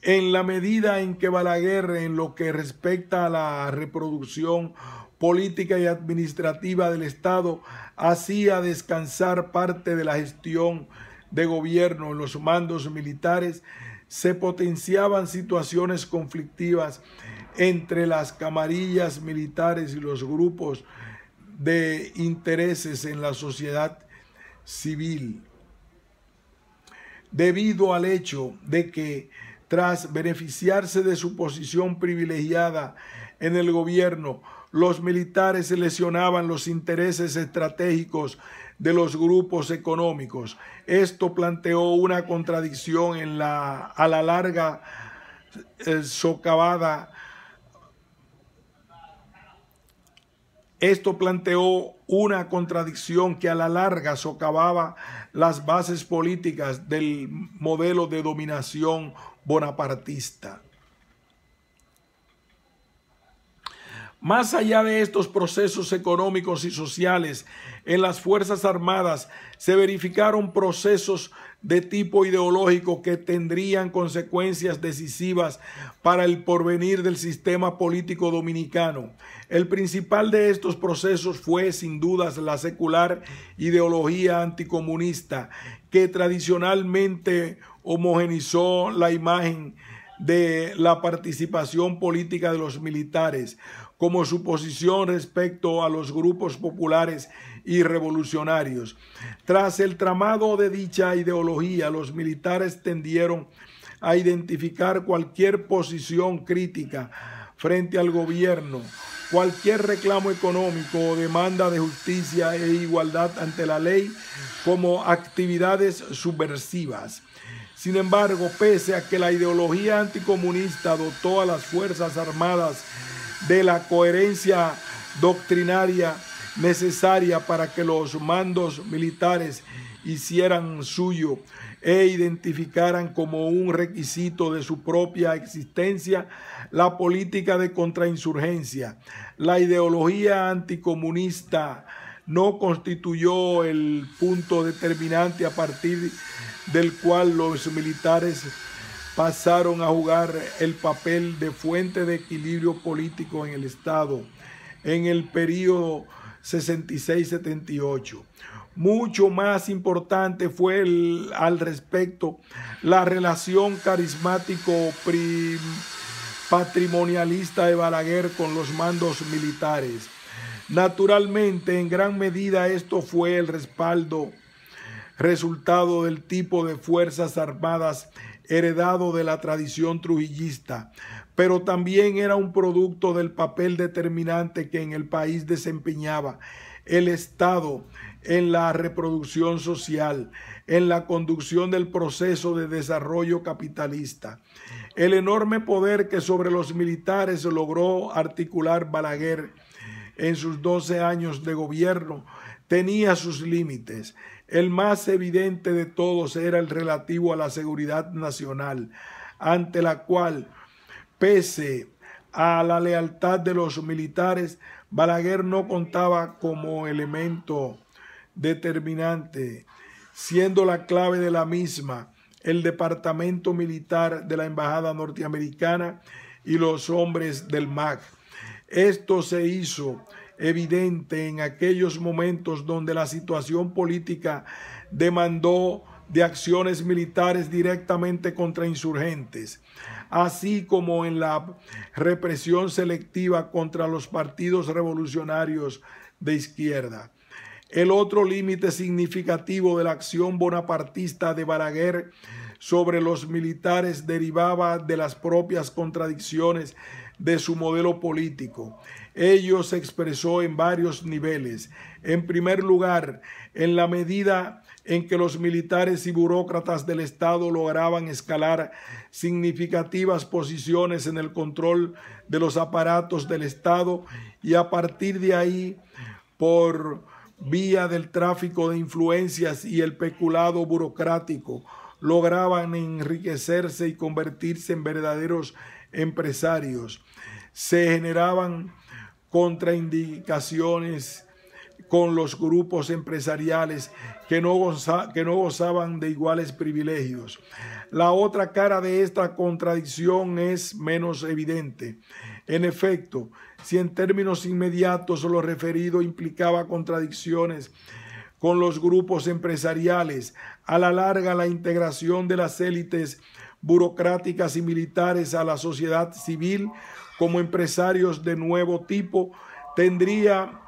En la medida en que Balaguer, en lo que respecta a la reproducción política y administrativa del Estado, hacía descansar parte de la gestión de gobierno en los mandos militares, se potenciaban situaciones conflictivas entre las camarillas militares y los grupos de intereses en la sociedad civil, debido al hecho de que, tras beneficiarse de su posición privilegiada en el gobierno, los militares seleccionaban los intereses estratégicos de los grupos económicos. Esto planteó una contradicción a la larga socavada. Esto planteó una contradicción que a la larga socavaba las bases políticas del modelo de dominación bonapartista. Más allá de estos procesos económicos y sociales, en las Fuerzas Armadas se verificaron procesos de tipo ideológico que tendrían consecuencias decisivas para el porvenir del sistema político dominicano. El principal de estos procesos fue, sin dudas, la secular ideología anticomunista, que tradicionalmente homogeneizó la imagen de la participación política de los militares, como su posición respecto a los grupos populares y revolucionarios. Tras el tramado de dicha ideología, los militares tendieron a identificar cualquier posición crítica frente al gobierno, cualquier reclamo económico o demanda de justicia e igualdad ante la ley como actividades subversivas. Sin embargo, pese a que la ideología anticomunista dotó a las Fuerzas Armadas de la coherencia doctrinaria necesaria para que los mandos militares hicieran suyo e identificaran como un requisito de su propia existencia la política de contrainsurgencia, la ideología anticomunista no constituyó el punto determinante a partir del cual los militares pasaron a jugar el papel de fuente de equilibrio político en el Estado en el periodo 66-78. Mucho más importante fue al respecto la relación carismático-patrimonialista de Balaguer con los mandos militares. Naturalmente, en gran medida esto fue el resultado del tipo de Fuerzas Armadas heredado de la tradición trujillista, pero también era un producto del papel determinante que en el país desempeñaba el Estado en la reproducción social, en la conducción del proceso de desarrollo capitalista. El enorme poder que sobre los militares logró articular Balaguer en sus 12 años de gobierno tenía sus límites. El más evidente de todos era el relativo a la seguridad nacional, ante la cual, pese a la lealtad de los militares, Balaguer no contaba como elemento determinante, siendo la clave de la misma el departamento militar de la Embajada Norteamericana y los hombres del MAC. Esto se hizo evidente en aquellos momentos donde la situación política demandó de acciones militares directamente contra insurgentes, así como en la represión selectiva contra los partidos revolucionarios de izquierda. El otro límite significativo de la acción bonapartista de Balaguer sobre los militares derivaba de las propias contradicciones de su modelo político. Ello se expresó en varios niveles. En primer lugar, en la medida en que los militares y burócratas del Estado lograban escalar significativas posiciones en el control de los aparatos del Estado y a partir de ahí, por vía del tráfico de influencias y el peculado burocrático, lograban enriquecerse y convertirse en verdaderos empresarios. Se generaban contraindicaciones con los grupos empresariales que no gozaban de iguales privilegios. La otra cara de esta contradicción es menos evidente. En efecto, si en términos inmediatos lo referido implicaba contradicciones con los grupos empresariales, a la larga la integración de las élites burocráticas y militares a la sociedad civil como empresarios de nuevo tipo tendía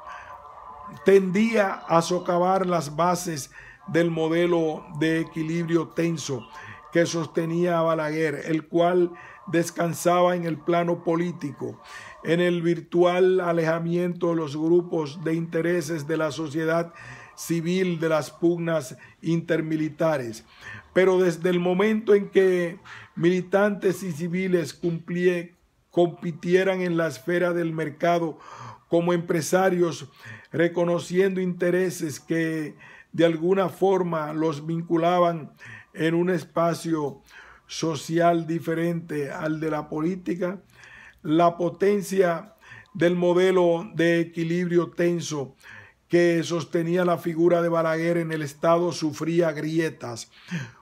a socavar las bases del modelo de equilibrio tenso que sostenía a Balaguer, el cual descansaba en el plano político, en el virtual alejamiento de los grupos de intereses de la sociedad civil de las pugnas intermilitares. Pero desde el momento en que militantes y civiles compitieran en la esfera del mercado como empresarios, reconociendo intereses que de alguna forma los vinculaban en un espacio social diferente al de la política, la potencia del modelo de equilibrio tenso que sostenía la figura de Balaguer en el Estado sufría grietas,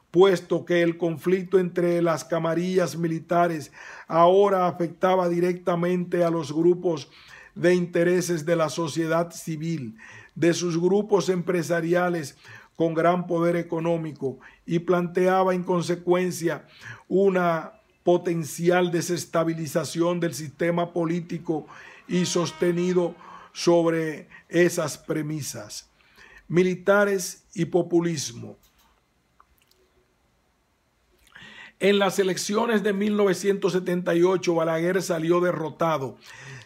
puesto que el conflicto entre las camarillas militares ahora afectaba directamente a los grupos de intereses de la sociedad civil, de sus grupos empresariales con gran poder económico, y planteaba en consecuencia una potencial desestabilización del sistema político y sostenido sobre esas premisas. Militares y populismo. En las elecciones de 1978, Balaguer salió derrotado,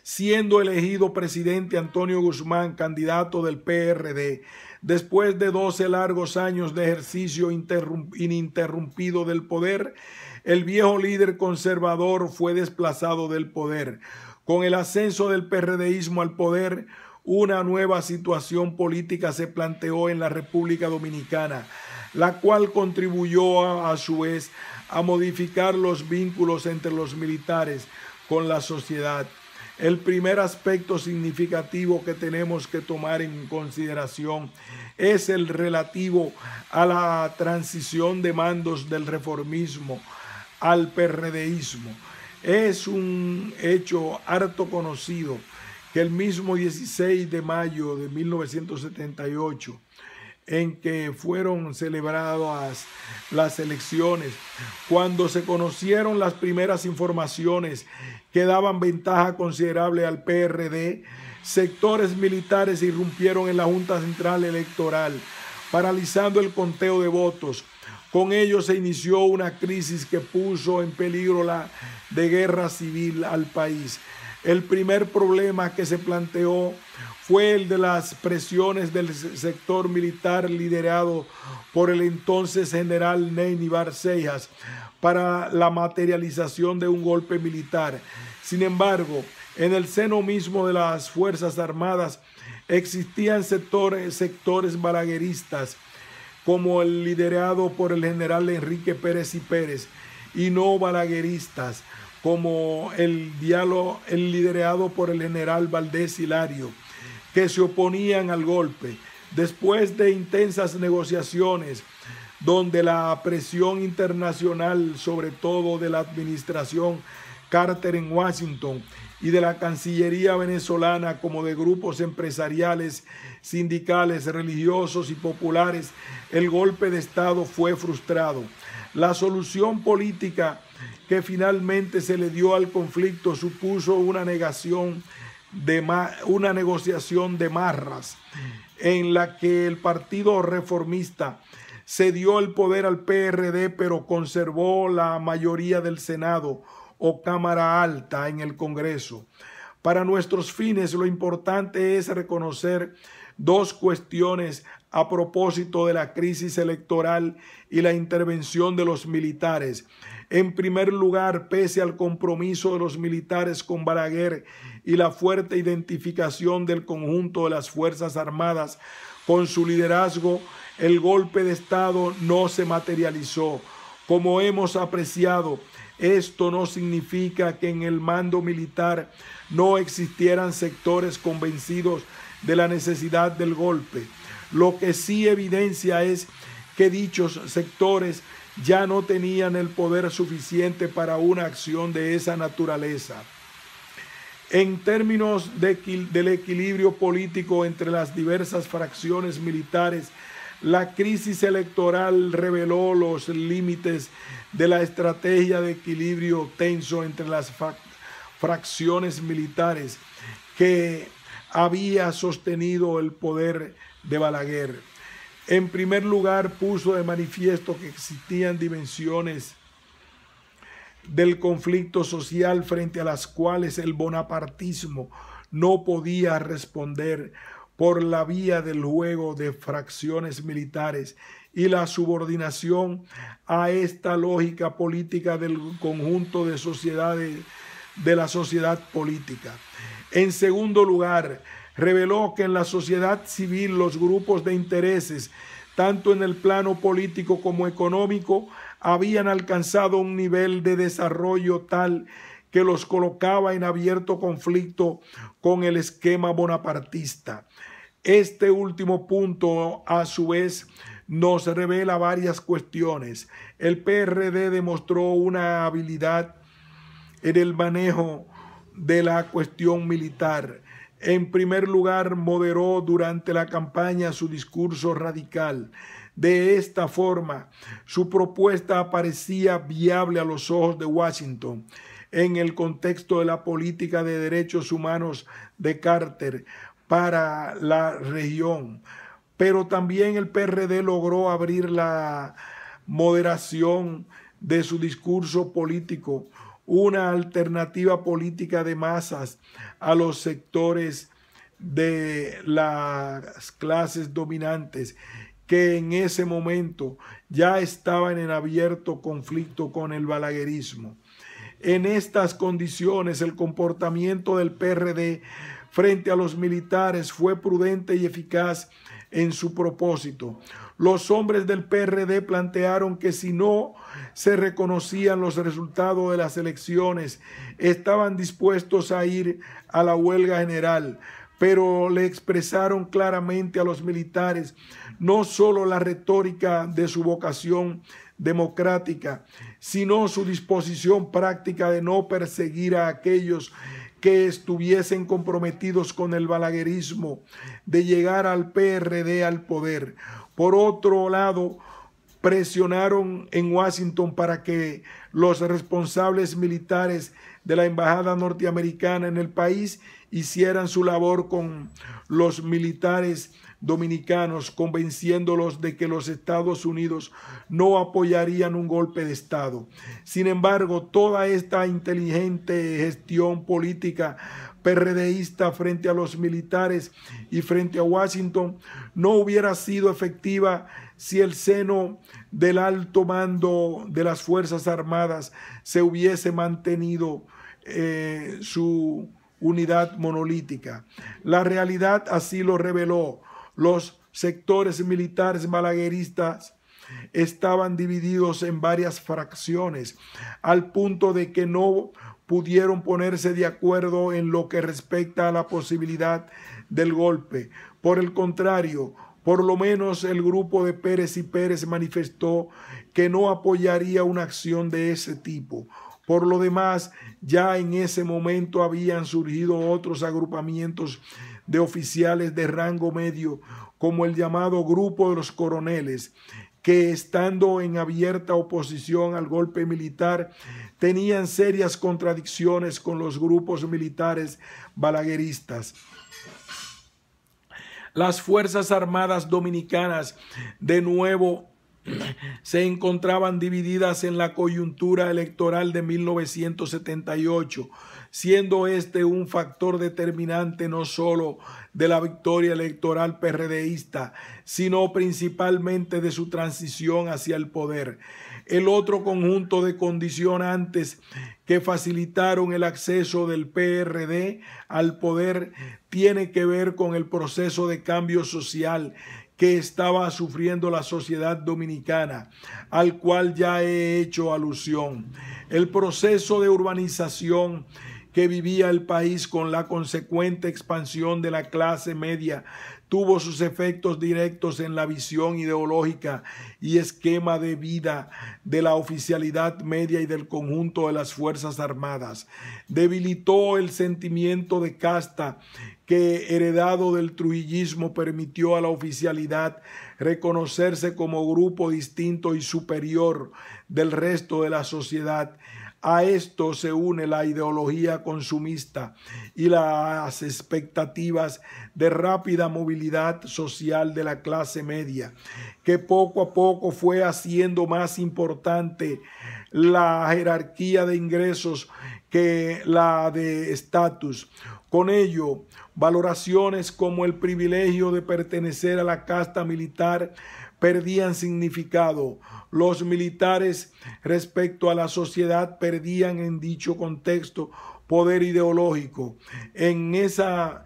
siendo elegido presidente Antonio Guzmán, candidato del PRD, después de 12 largos años de ejercicio ininterrumpido del poder. El viejo líder conservador fue desplazado del poder. Con el ascenso del PRDismo al poder, una nueva situación política se planteó en la República Dominicana, la cual contribuyó a su vez a modificar los vínculos entre los militares con la sociedad. El primer aspecto significativo que tenemos que tomar en consideración es el relativo a la transición de mandos del reformismo al PRDismo. Es un hecho harto conocido que el mismo 16 de mayo de 1978, en que fueron celebradas las elecciones, cuando se conocieron las primeras informaciones que daban ventaja considerable al PRD, sectores militares irrumpieron en la Junta Central Electoral, paralizando el conteo de votos. Con ello se inició una crisis que puso en peligro la de guerra civil al país. El primer problema que se planteó fue el de las presiones del sector militar liderado por el entonces general Neyni Barcejas para la materialización de un golpe militar. Sin embargo, en el seno mismo de las Fuerzas Armadas existían sectores balagueristas, como el liderado por el general Enrique Pérez y Pérez, y no balagueristas, como el liderado por el general Valdés Hilario, que se oponían al golpe. Después de intensas negociaciones, donde la presión internacional, sobre todo de la administración Carter en Washington y de la Cancillería venezolana, como de grupos empresariales, sindicales, religiosos y populares, el golpe de Estado fue frustrado. La solución política que finalmente se le dio al conflicto supuso una negociación de marras, en la que el Partido Reformista cedió el poder al PRD, pero conservó la mayoría del Senado o Cámara Alta en el Congreso. Para nuestros fines, lo importante es reconocer dos cuestiones a propósito de la crisis electoral y la intervención de los militares. En primer lugar, pese al compromiso de los militares con Balaguer y la fuerte identificación del conjunto de las Fuerzas Armadas con su liderazgo, el golpe de Estado no se materializó. Como hemos apreciado, esto no significa que en el mando militar no existieran sectores convencidos de la necesidad del golpe. Lo que sí evidencia es que dichos sectores ya no tenían el poder suficiente para una acción de esa naturaleza. En términos del equilibrio político entre las diversas fracciones militares, la crisis electoral reveló los límites de la estrategia de equilibrio tenso entre las fracciones militares que había sostenido el poder de Balaguer. En primer lugar, puso de manifiesto que existían dimensiones del conflicto social frente a las cuales el bonapartismo no podía responder por la vía del juego de fracciones militares y la subordinación a esta lógica política del conjunto de sociedades de la sociedad política. En segundo lugar, reveló que en la sociedad civil los grupos de intereses, tanto en el plano político como económico, habían alcanzado un nivel de desarrollo tal que los colocaba en abierto conflicto con el esquema bonapartista. Este último punto, a su vez, nos revela varias cuestiones. El PRD demostró una habilidad en el manejo de la cuestión militar. En primer lugar, moderó durante la campaña su discurso radical. De esta forma, su propuesta parecía viable a los ojos de Washington en el contexto de la política de derechos humanos de Carter para la región. Pero también el PRD logró abrir la moderación de su discurso político, una alternativa política de masas a los sectores de las clases dominantes que en ese momento ya estaban en abierto conflicto con el balaguerismo. En estas condiciones, el comportamiento del PRD frente a los militares fue prudente y eficaz en su propósito. Los hombres del PRD plantearon que si no se reconocían los resultados de las elecciones, estaban dispuestos a ir a la huelga general, pero le expresaron claramente a los militares no solo la retórica de su vocación democrática, sino su disposición práctica de no perseguir a aquellos que estuviesen comprometidos con el balaguerismo, de llegar al PRD al poder. Por otro lado, presionaron en Washington para que los responsables militares de la embajada norteamericana en el país hicieran su labor con los militares dominicanos, convenciéndolos de que los Estados Unidos no apoyarían un golpe de Estado. Sin embargo, toda esta inteligente gestión política PRDista frente a los militares y frente a Washington no hubiera sido efectiva si el seno del alto mando de las Fuerzas Armadas se hubiese mantenido su unidad monolítica. La realidad así lo reveló. Los sectores militares balagueristas estaban divididos en varias fracciones, al punto de que no pudieron ponerse de acuerdo en lo que respecta a la posibilidad del golpe. Por el contrario, por lo menos el grupo de Pérez y Pérez manifestó que no apoyaría una acción de ese tipo. Por lo demás, ya en ese momento habían surgido otros agrupamientos de oficiales de rango medio, como el llamado Grupo de los Coroneles, que estando en abierta oposición al golpe militar, tenían serias contradicciones con los grupos militares balagueristas. Las Fuerzas Armadas Dominicanas, de nuevo, se encontraban divididas en la coyuntura electoral de 1978, siendo este un factor determinante no solo de la victoria electoral PRDista, sino principalmente de su transición hacia el poder. El otro conjunto de condicionantes que facilitaron el acceso del PRD al poder tiene que ver con el proceso de cambio social que estaba sufriendo la sociedad dominicana, al cual ya he hecho alusión. El proceso de urbanización que vivía el país con la consecuente expansión de la clase media tuvo sus efectos directos en la visión ideológica y esquema de vida de la oficialidad media y del conjunto de las Fuerzas Armadas. Debilitó el sentimiento de casta que, heredado del trujillismo, permitió a la oficialidad reconocerse como grupo distinto y superior del resto de la sociedad. A esto se une la ideología consumista y las expectativas de rápida movilidad social de la clase media, que poco a poco fue haciendo más importante la jerarquía de ingresos que la de estatus. Con ello, valoraciones como el privilegio de pertenecer a la casta militar perdían significado. Los militares respecto a la sociedad perdían en dicho contexto poder ideológico. En esa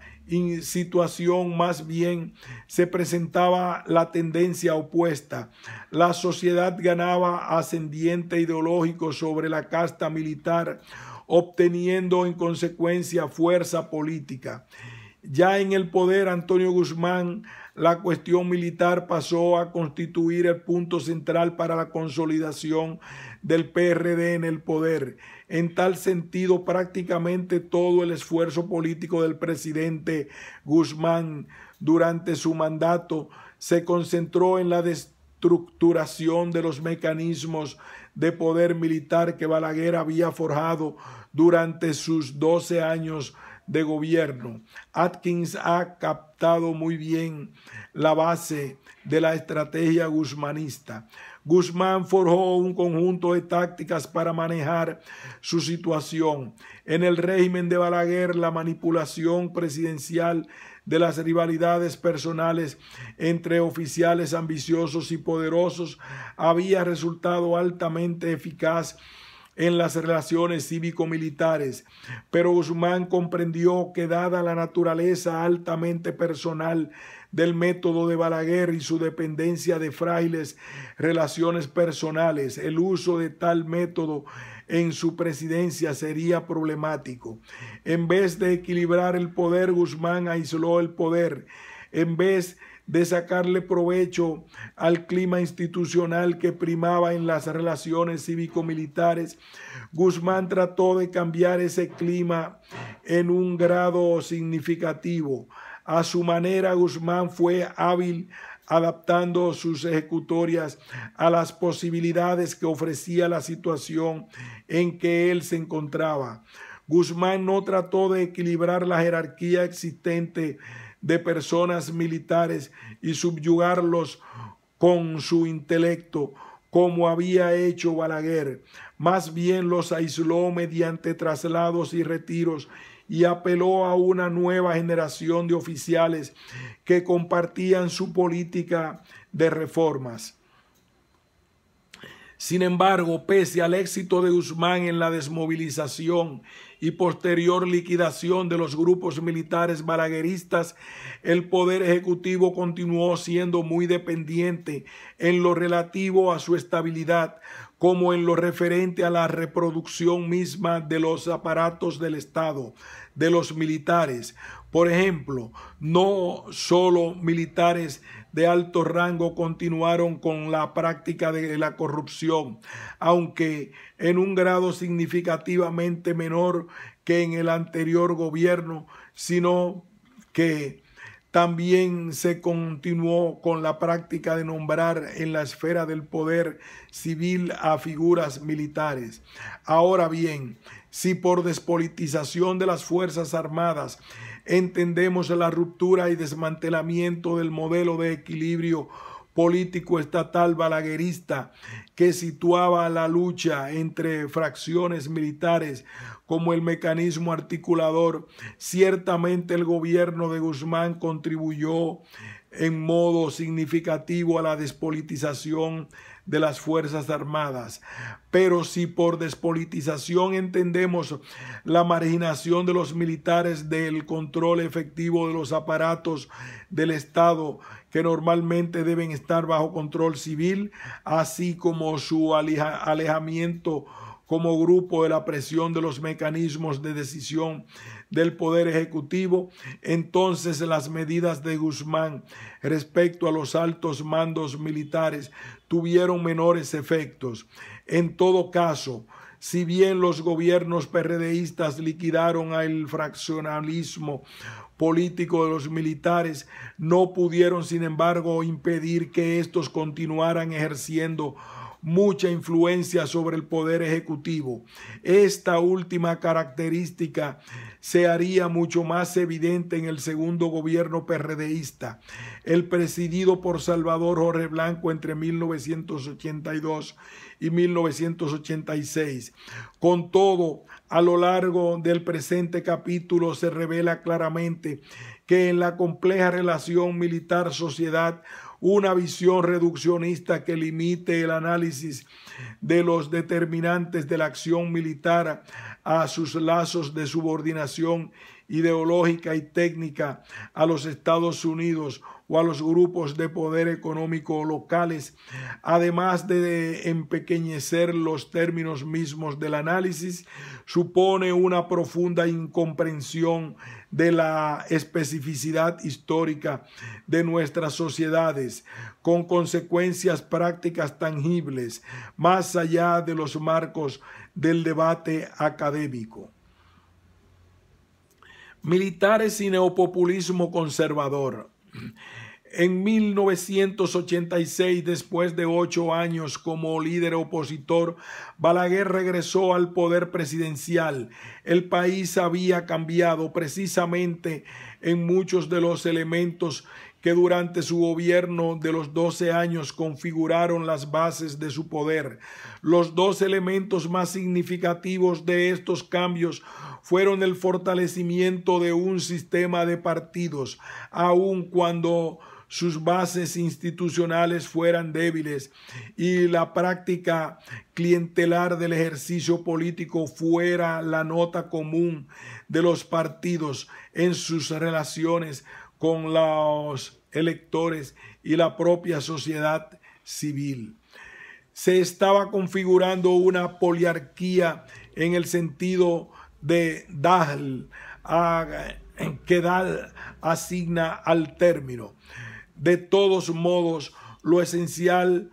situación más bien se presentaba la tendencia opuesta. La sociedad ganaba ascendiente ideológico sobre la casta militar, obteniendo en consecuencia fuerza política. Ya en el poder Antonio Guzmán, la cuestión militar pasó a constituir el punto central para la consolidación del PRD en el poder. En tal sentido, prácticamente todo el esfuerzo político del presidente Guzmán durante su mandato se concentró en la estructuración de los mecanismos de poder militar que Balaguer había forjado durante sus 12 años de gobierno. Atkins ha captado muy bien la base de la estrategia guzmanista. Guzmán forjó un conjunto de tácticas para manejar su situación. En el régimen de Balaguer, la manipulación presidencial de las rivalidades personales entre oficiales ambiciosos y poderosos había resultado altamente eficaz en las relaciones cívico-militares, pero Guzmán comprendió que dada la naturaleza altamente personal del método de Balaguer y su dependencia de frágiles relaciones personales, el uso de tal método en su presidencia sería problemático. En vez de equilibrar el poder, Guzmán aisló el poder. En vez de sacarle provecho al clima institucional que primaba en las relaciones cívico-militares, Guzmán trató de cambiar ese clima en un grado significativo. A su manera, Guzmán fue hábil adaptando sus ejecutorias a las posibilidades que ofrecía la situación en que él se encontraba. Guzmán no trató de equilibrar la jerarquía existente de personas militares y subyugarlos con su intelecto, como había hecho Balaguer. Más bien los aisló mediante traslados y retiros y apeló a una nueva generación de oficiales que compartían su política de reformas. Sin embargo, pese al éxito de Guzmán en la desmovilización y posterior liquidación de los grupos militares balagueristas, el poder ejecutivo continuó siendo muy dependiente en lo relativo a su estabilidad, como en lo referente a la reproducción misma de los aparatos del Estado, de los militares. Por ejemplo, no solo militares de alto rango continuaron con la práctica de la corrupción, aunque en un grado significativamente menor que en el anterior gobierno, sino que también se continuó con la práctica de nombrar en la esfera del poder civil a figuras militares. Ahora bien, si por despolitización de las Fuerzas Armadas entendemos la ruptura y desmantelamiento del modelo de equilibrio político estatal balaguerista que situaba la lucha entre fracciones militares como el mecanismo articulador, ciertamente el gobierno de Guzmán contribuyó en modo significativo a la despolitización de las Fuerzas Armadas. Pero si por despolitización entendemos la marginación de los militares del control efectivo de los aparatos del Estado que normalmente deben estar bajo control civil, así como su alejamiento como grupo de la presión de los mecanismos de decisión del Poder Ejecutivo, entonces las medidas de Guzmán respecto a los altos mandos militares tuvieron menores efectos. En todo caso, si bien los gobiernos PRDistas liquidaron el fraccionalismo político de los militares, no pudieron, sin embargo, impedir que estos continuaran ejerciendo mucha influencia sobre el Poder Ejecutivo. Esta última característica se haría mucho más evidente en el segundo gobierno PRDista, el presidido por Salvador Jorge Blanco entre 1982 y 1986. Con todo, a lo largo del presente capítulo se revela claramente que en la compleja relación militar-sociedad, una visión reduccionista que limite el análisis de los determinantes de la acción militar a sus lazos de subordinación ideológica y técnica a los Estados Unidos o a los grupos de poder económico locales, además de empequeñecer los términos mismos del análisis, supone una profunda incomprensión de la especificidad histórica de nuestras sociedades, con consecuencias prácticas tangibles, más allá de los marcos del debate académico. Militares y neopopulismo conservador. En 1986, después de 8 años como líder opositor, Balaguer regresó al poder presidencial. El país había cambiado precisamente en muchos de los elementos que durante su gobierno de los 12 años configuraron las bases de su poder. Los dos elementos más significativos de estos cambios fueron el fortalecimiento de un sistema de partidos, aun cuando sus bases institucionales fueran débiles, y la práctica clientelar del ejercicio político fuera la nota común de los partidos en sus relaciones con los electores y la propia sociedad civil. Se estaba configurando una poliarquía en el sentido de Dahl, que Dahl asigna al término. De todos modos, lo esencial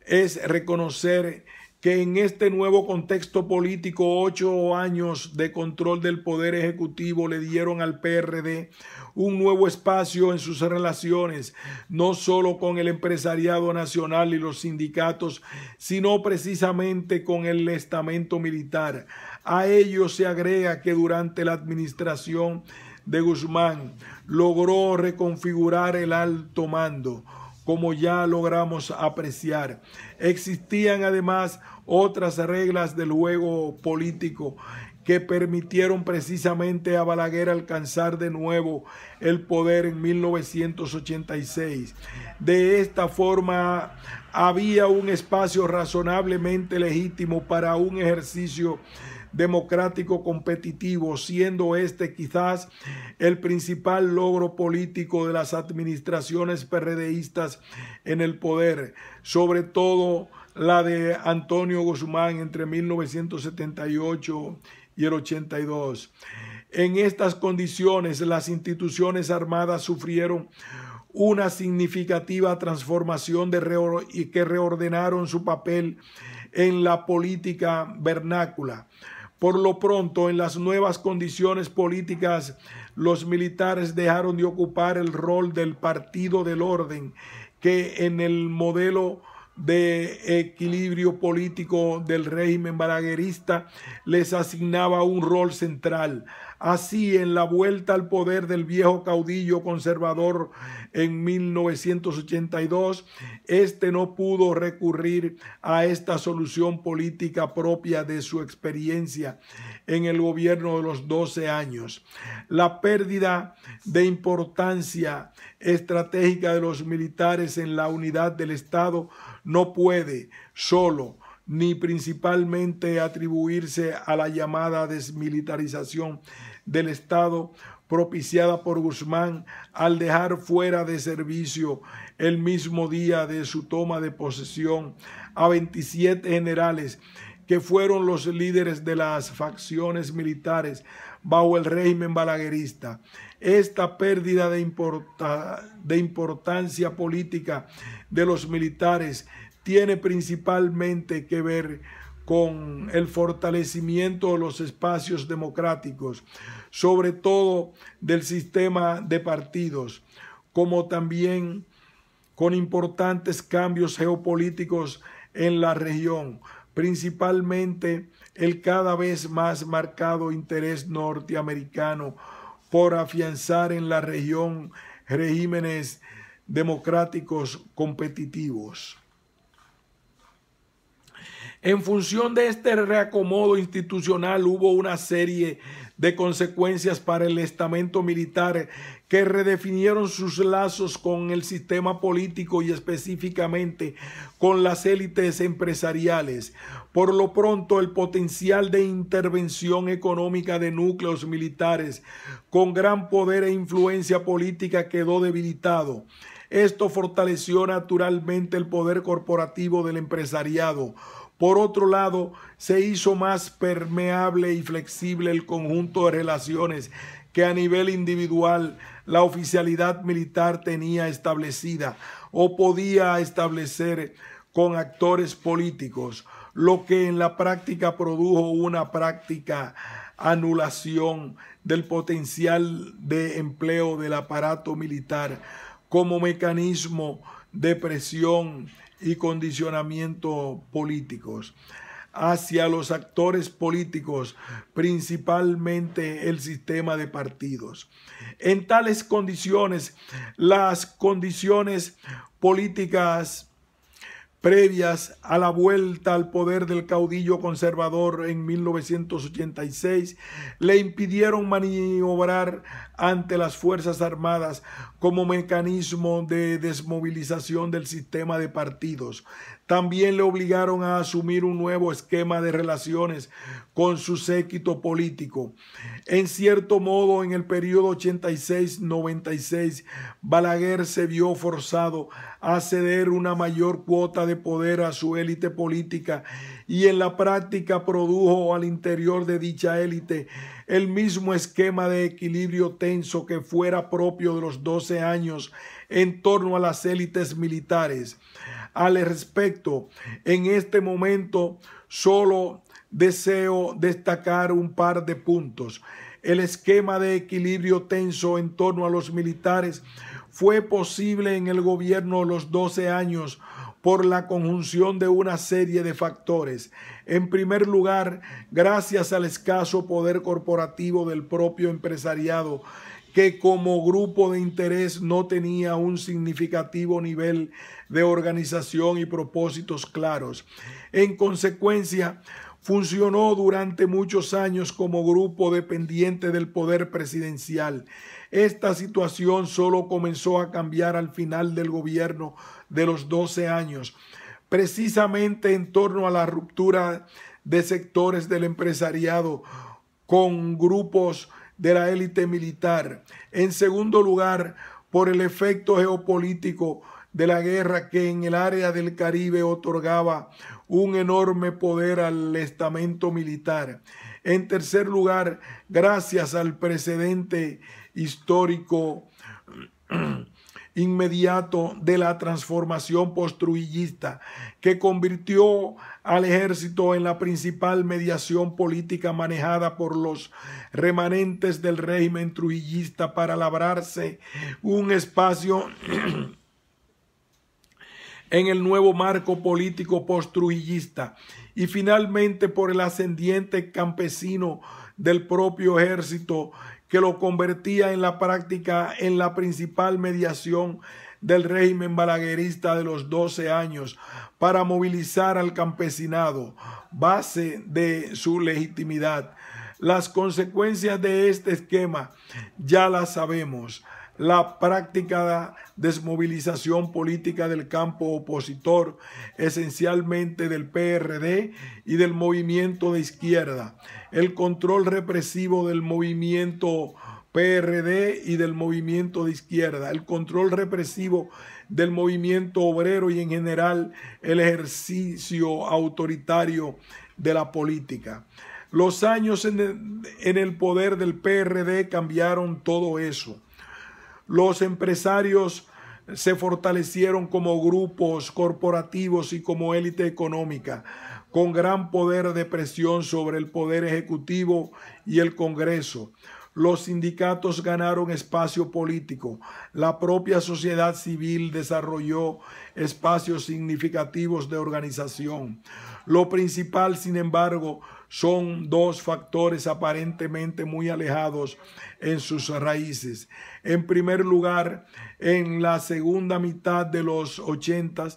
es reconocer que en este nuevo contexto político 8 años de control del Poder Ejecutivo le dieron al PRD un nuevo espacio en sus relaciones, no solo con el empresariado nacional y los sindicatos, sino precisamente con el estamento militar. A ello se agrega que durante la administración de Guzmán logró reconfigurar el alto mando, como ya logramos apreciar. Existían además otras reglas del juego político que permitieron precisamente a Balaguer alcanzar de nuevo el poder en 1986. De esta forma, había un espacio razonablemente legítimo para un ejercicio democrático competitivo, siendo este quizás el principal logro político de las administraciones PRDistas en el poder, sobre todo la de Antonio Guzmán entre 1978 y el 82. En estas condiciones, las instituciones armadas sufrieron una significativa transformación que reordenaron su papel en la política vernácula. Por lo pronto, en las nuevas condiciones políticas, los militares dejaron de ocupar el rol del partido del orden, que en el modelo de equilibrio político del régimen balaguerista les asignaba un rol central. Así, en la vuelta al poder del viejo caudillo conservador en 1982, este no pudo recurrir a esta solución política propia de su experiencia en el gobierno de los 12 años. La pérdida de importancia estratégica de los militares en la unidad del Estado no puede solo ni principalmente atribuirse a la llamada desmilitarización del Estado propiciada por Guzmán al dejar fuera de servicio el mismo día de su toma de posesión a 27 generales que fueron los líderes de las facciones militares bajo el régimen balaguerista. Esta pérdida de importancia política de los militares tiene principalmente que ver con el fortalecimiento de los espacios democráticos, sobre todo del sistema de partidos, como también con importantes cambios geopolíticos en la región, principalmente el cada vez más marcado interés norteamericano por afianzar en la región regímenes democráticos competitivos. En función de este reacomodo institucional hubo una serie de consecuencias para el estamento militar que redefinieron sus lazos con el sistema político y específicamente con las élites empresariales. Por lo pronto, el potencial de intervención económica de núcleos militares con gran poder e influencia política quedó debilitado. Esto fortaleció naturalmente el poder corporativo del empresariado. Por otro lado, se hizo más permeable y flexible el conjunto de relaciones que a nivel individual la oficialidad militar tenía establecida o podía establecer con actores políticos, lo que en la práctica produjo una práctica anulación del potencial de empleo del aparato militar como mecanismo de presión y condicionamiento políticos hacia los actores políticos, principalmente el sistema de partidos. En tales condiciones, las condiciones políticas previas a la vuelta al poder del caudillo conservador en 1986 le impidieron maniobrar ante las Fuerzas Armadas como mecanismo de desmovilización del sistema de partidos. También le obligaron a asumir un nuevo esquema de relaciones con su séquito político. En cierto modo, en el periodo 86-96, Balaguer se vio forzado a ceder una mayor cuota de poder a su élite política y en la práctica produjo al interior de dicha élite el mismo esquema de equilibrio tenso que fuera propio de los 12 años en torno a las élites militares. Al respecto, en este momento solo deseo destacar un par de puntos. El esquema de equilibrio tenso en torno a los militares fue posible en el gobierno de los 12 años por la conjunción de una serie de factores. En primer lugar, gracias al escaso poder corporativo del propio empresariado, que como grupo de interés no tenía un significativo nivel de organización y propósitos claros. En consecuencia, funcionó durante muchos años como grupo dependiente del poder presidencial. Esta situación solo comenzó a cambiar al final del gobierno de los 12 años, precisamente en torno a la ruptura de sectores del empresariado con grupos de la élite militar. En segundo lugar, por el efecto geopolítico de la guerra que en el área del Caribe otorgaba un enorme poder al estamento militar. En tercer lugar, gracias al precedente histórico inmediato de la transformación post-trujillista que convirtió al ejército en la principal mediación política manejada por los remanentes del régimen trujillista para labrarse un espacio en el nuevo marco político post-trujillista, y finalmente por el ascendiente campesino del propio ejército que lo convertía en la práctica en la principal mediación del régimen balaguerista de los 12 años para movilizar al campesinado, base de su legitimidad. Las consecuencias de este esquema ya las sabemos. La práctica desmovilización política del campo opositor, esencialmente del PRD y del movimiento de izquierda, el control represivo del movimiento PRD y del movimiento de izquierda, el control represivo del movimiento obrero y en general el ejercicio autoritario de la política. Los años en el poder del PRD cambiaron todo eso. Los empresarios se fortalecieron como grupos corporativos y como élite económica, con gran poder de presión sobre el poder ejecutivo y el Congreso. Los sindicatos ganaron espacio político. La propia sociedad civil desarrolló espacios significativos de organización. Lo principal, sin embargo, son dos factores aparentemente muy alejados en sus raíces. En primer lugar, en la segunda mitad de los 80,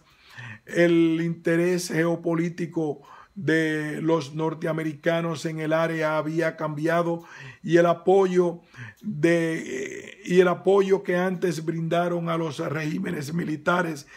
el interés geopolítico de los norteamericanos en el área había cambiado y el apoyo que antes brindaron a los regímenes militares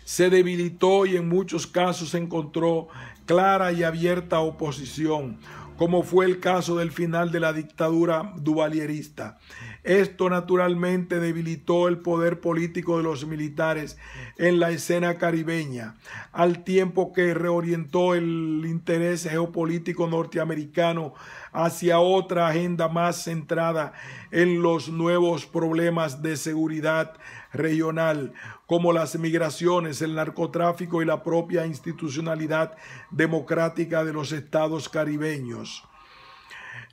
se debilitó y en muchos casos encontró clara y abierta oposición. como fue el caso del final de la dictadura duvalierista. Esto naturalmente debilitó el poder político de los militares en la escena caribeña, al tiempo que reorientó el interés geopolítico norteamericano hacia otra agenda más centrada en los nuevos problemas de seguridad regional, como las migraciones, el narcotráfico y la propia institucionalidad democrática de los estados caribeños.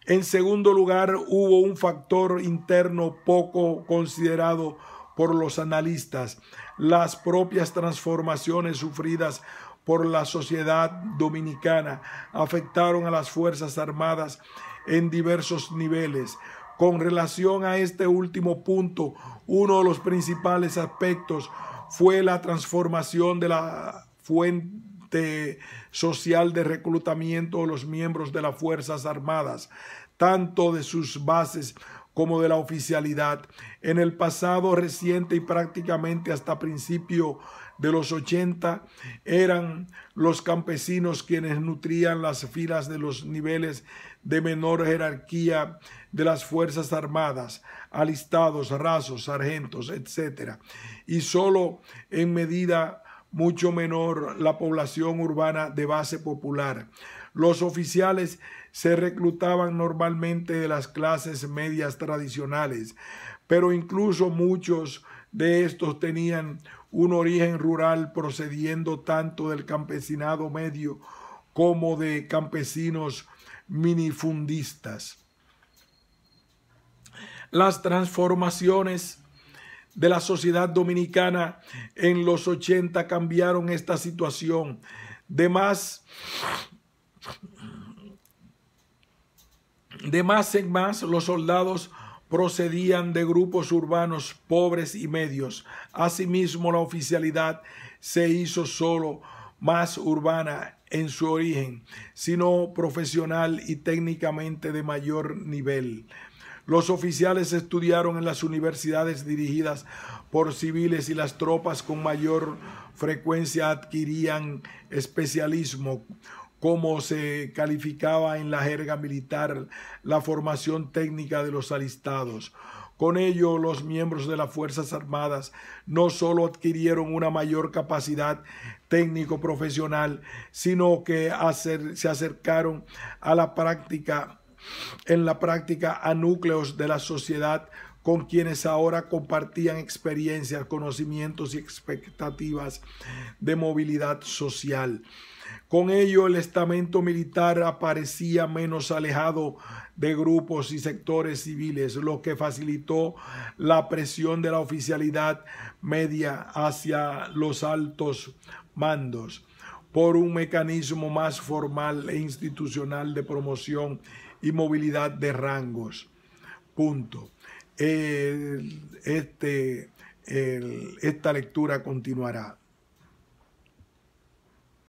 En segundo lugar, hubo un factor interno poco considerado por los analistas: las propias transformaciones sufridas por la sociedad dominicana afectaron a las Fuerzas Armadas en diversos niveles. Con relación a este último punto, uno de los principales aspectos fue la transformación de la fuente social de reclutamiento de los miembros de las Fuerzas Armadas, tanto de sus bases como de la oficialidad. En el pasado reciente y prácticamente hasta principios de los 80, eran los campesinos quienes nutrían las filas de los niveles de menor jerarquía de las Fuerzas Armadas, alistados, rasos, sargentos, etc. Y solo en medida mucho menor la población urbana de base popular. Los oficiales se reclutaban normalmente de las clases medias tradicionales, pero incluso muchos de estos tenían un origen rural, procediendo tanto del campesinado medio como de campesinos minifundistas. Las transformaciones de la sociedad dominicana en los 80 cambiaron esta situación. De más en más, los soldados procedían de grupos urbanos pobres y medios. Asimismo, la oficialidad se hizo solo más urbana en su origen, sino profesional y técnicamente de mayor nivel. Los oficiales estudiaron en las universidades dirigidas por civiles y las tropas con mayor frecuencia adquirían especialismo, como se calificaba en la jerga militar la formación técnica de los alistados. Con ello, los miembros de las Fuerzas Armadas no solo adquirieron una mayor capacidad técnico-profesional, sino que se acercaron a la práctica, a núcleos de la sociedad con quienes ahora compartían experiencias, conocimientos y expectativas de movilidad social. Con ello, el estamento militar aparecía menos alejado de grupos y sectores civiles, lo que facilitó la presión de la oficialidad media hacia los altos mandos por un mecanismo más formal e institucional de promoción y movilidad de rangos. Punto. Esta lectura continuará.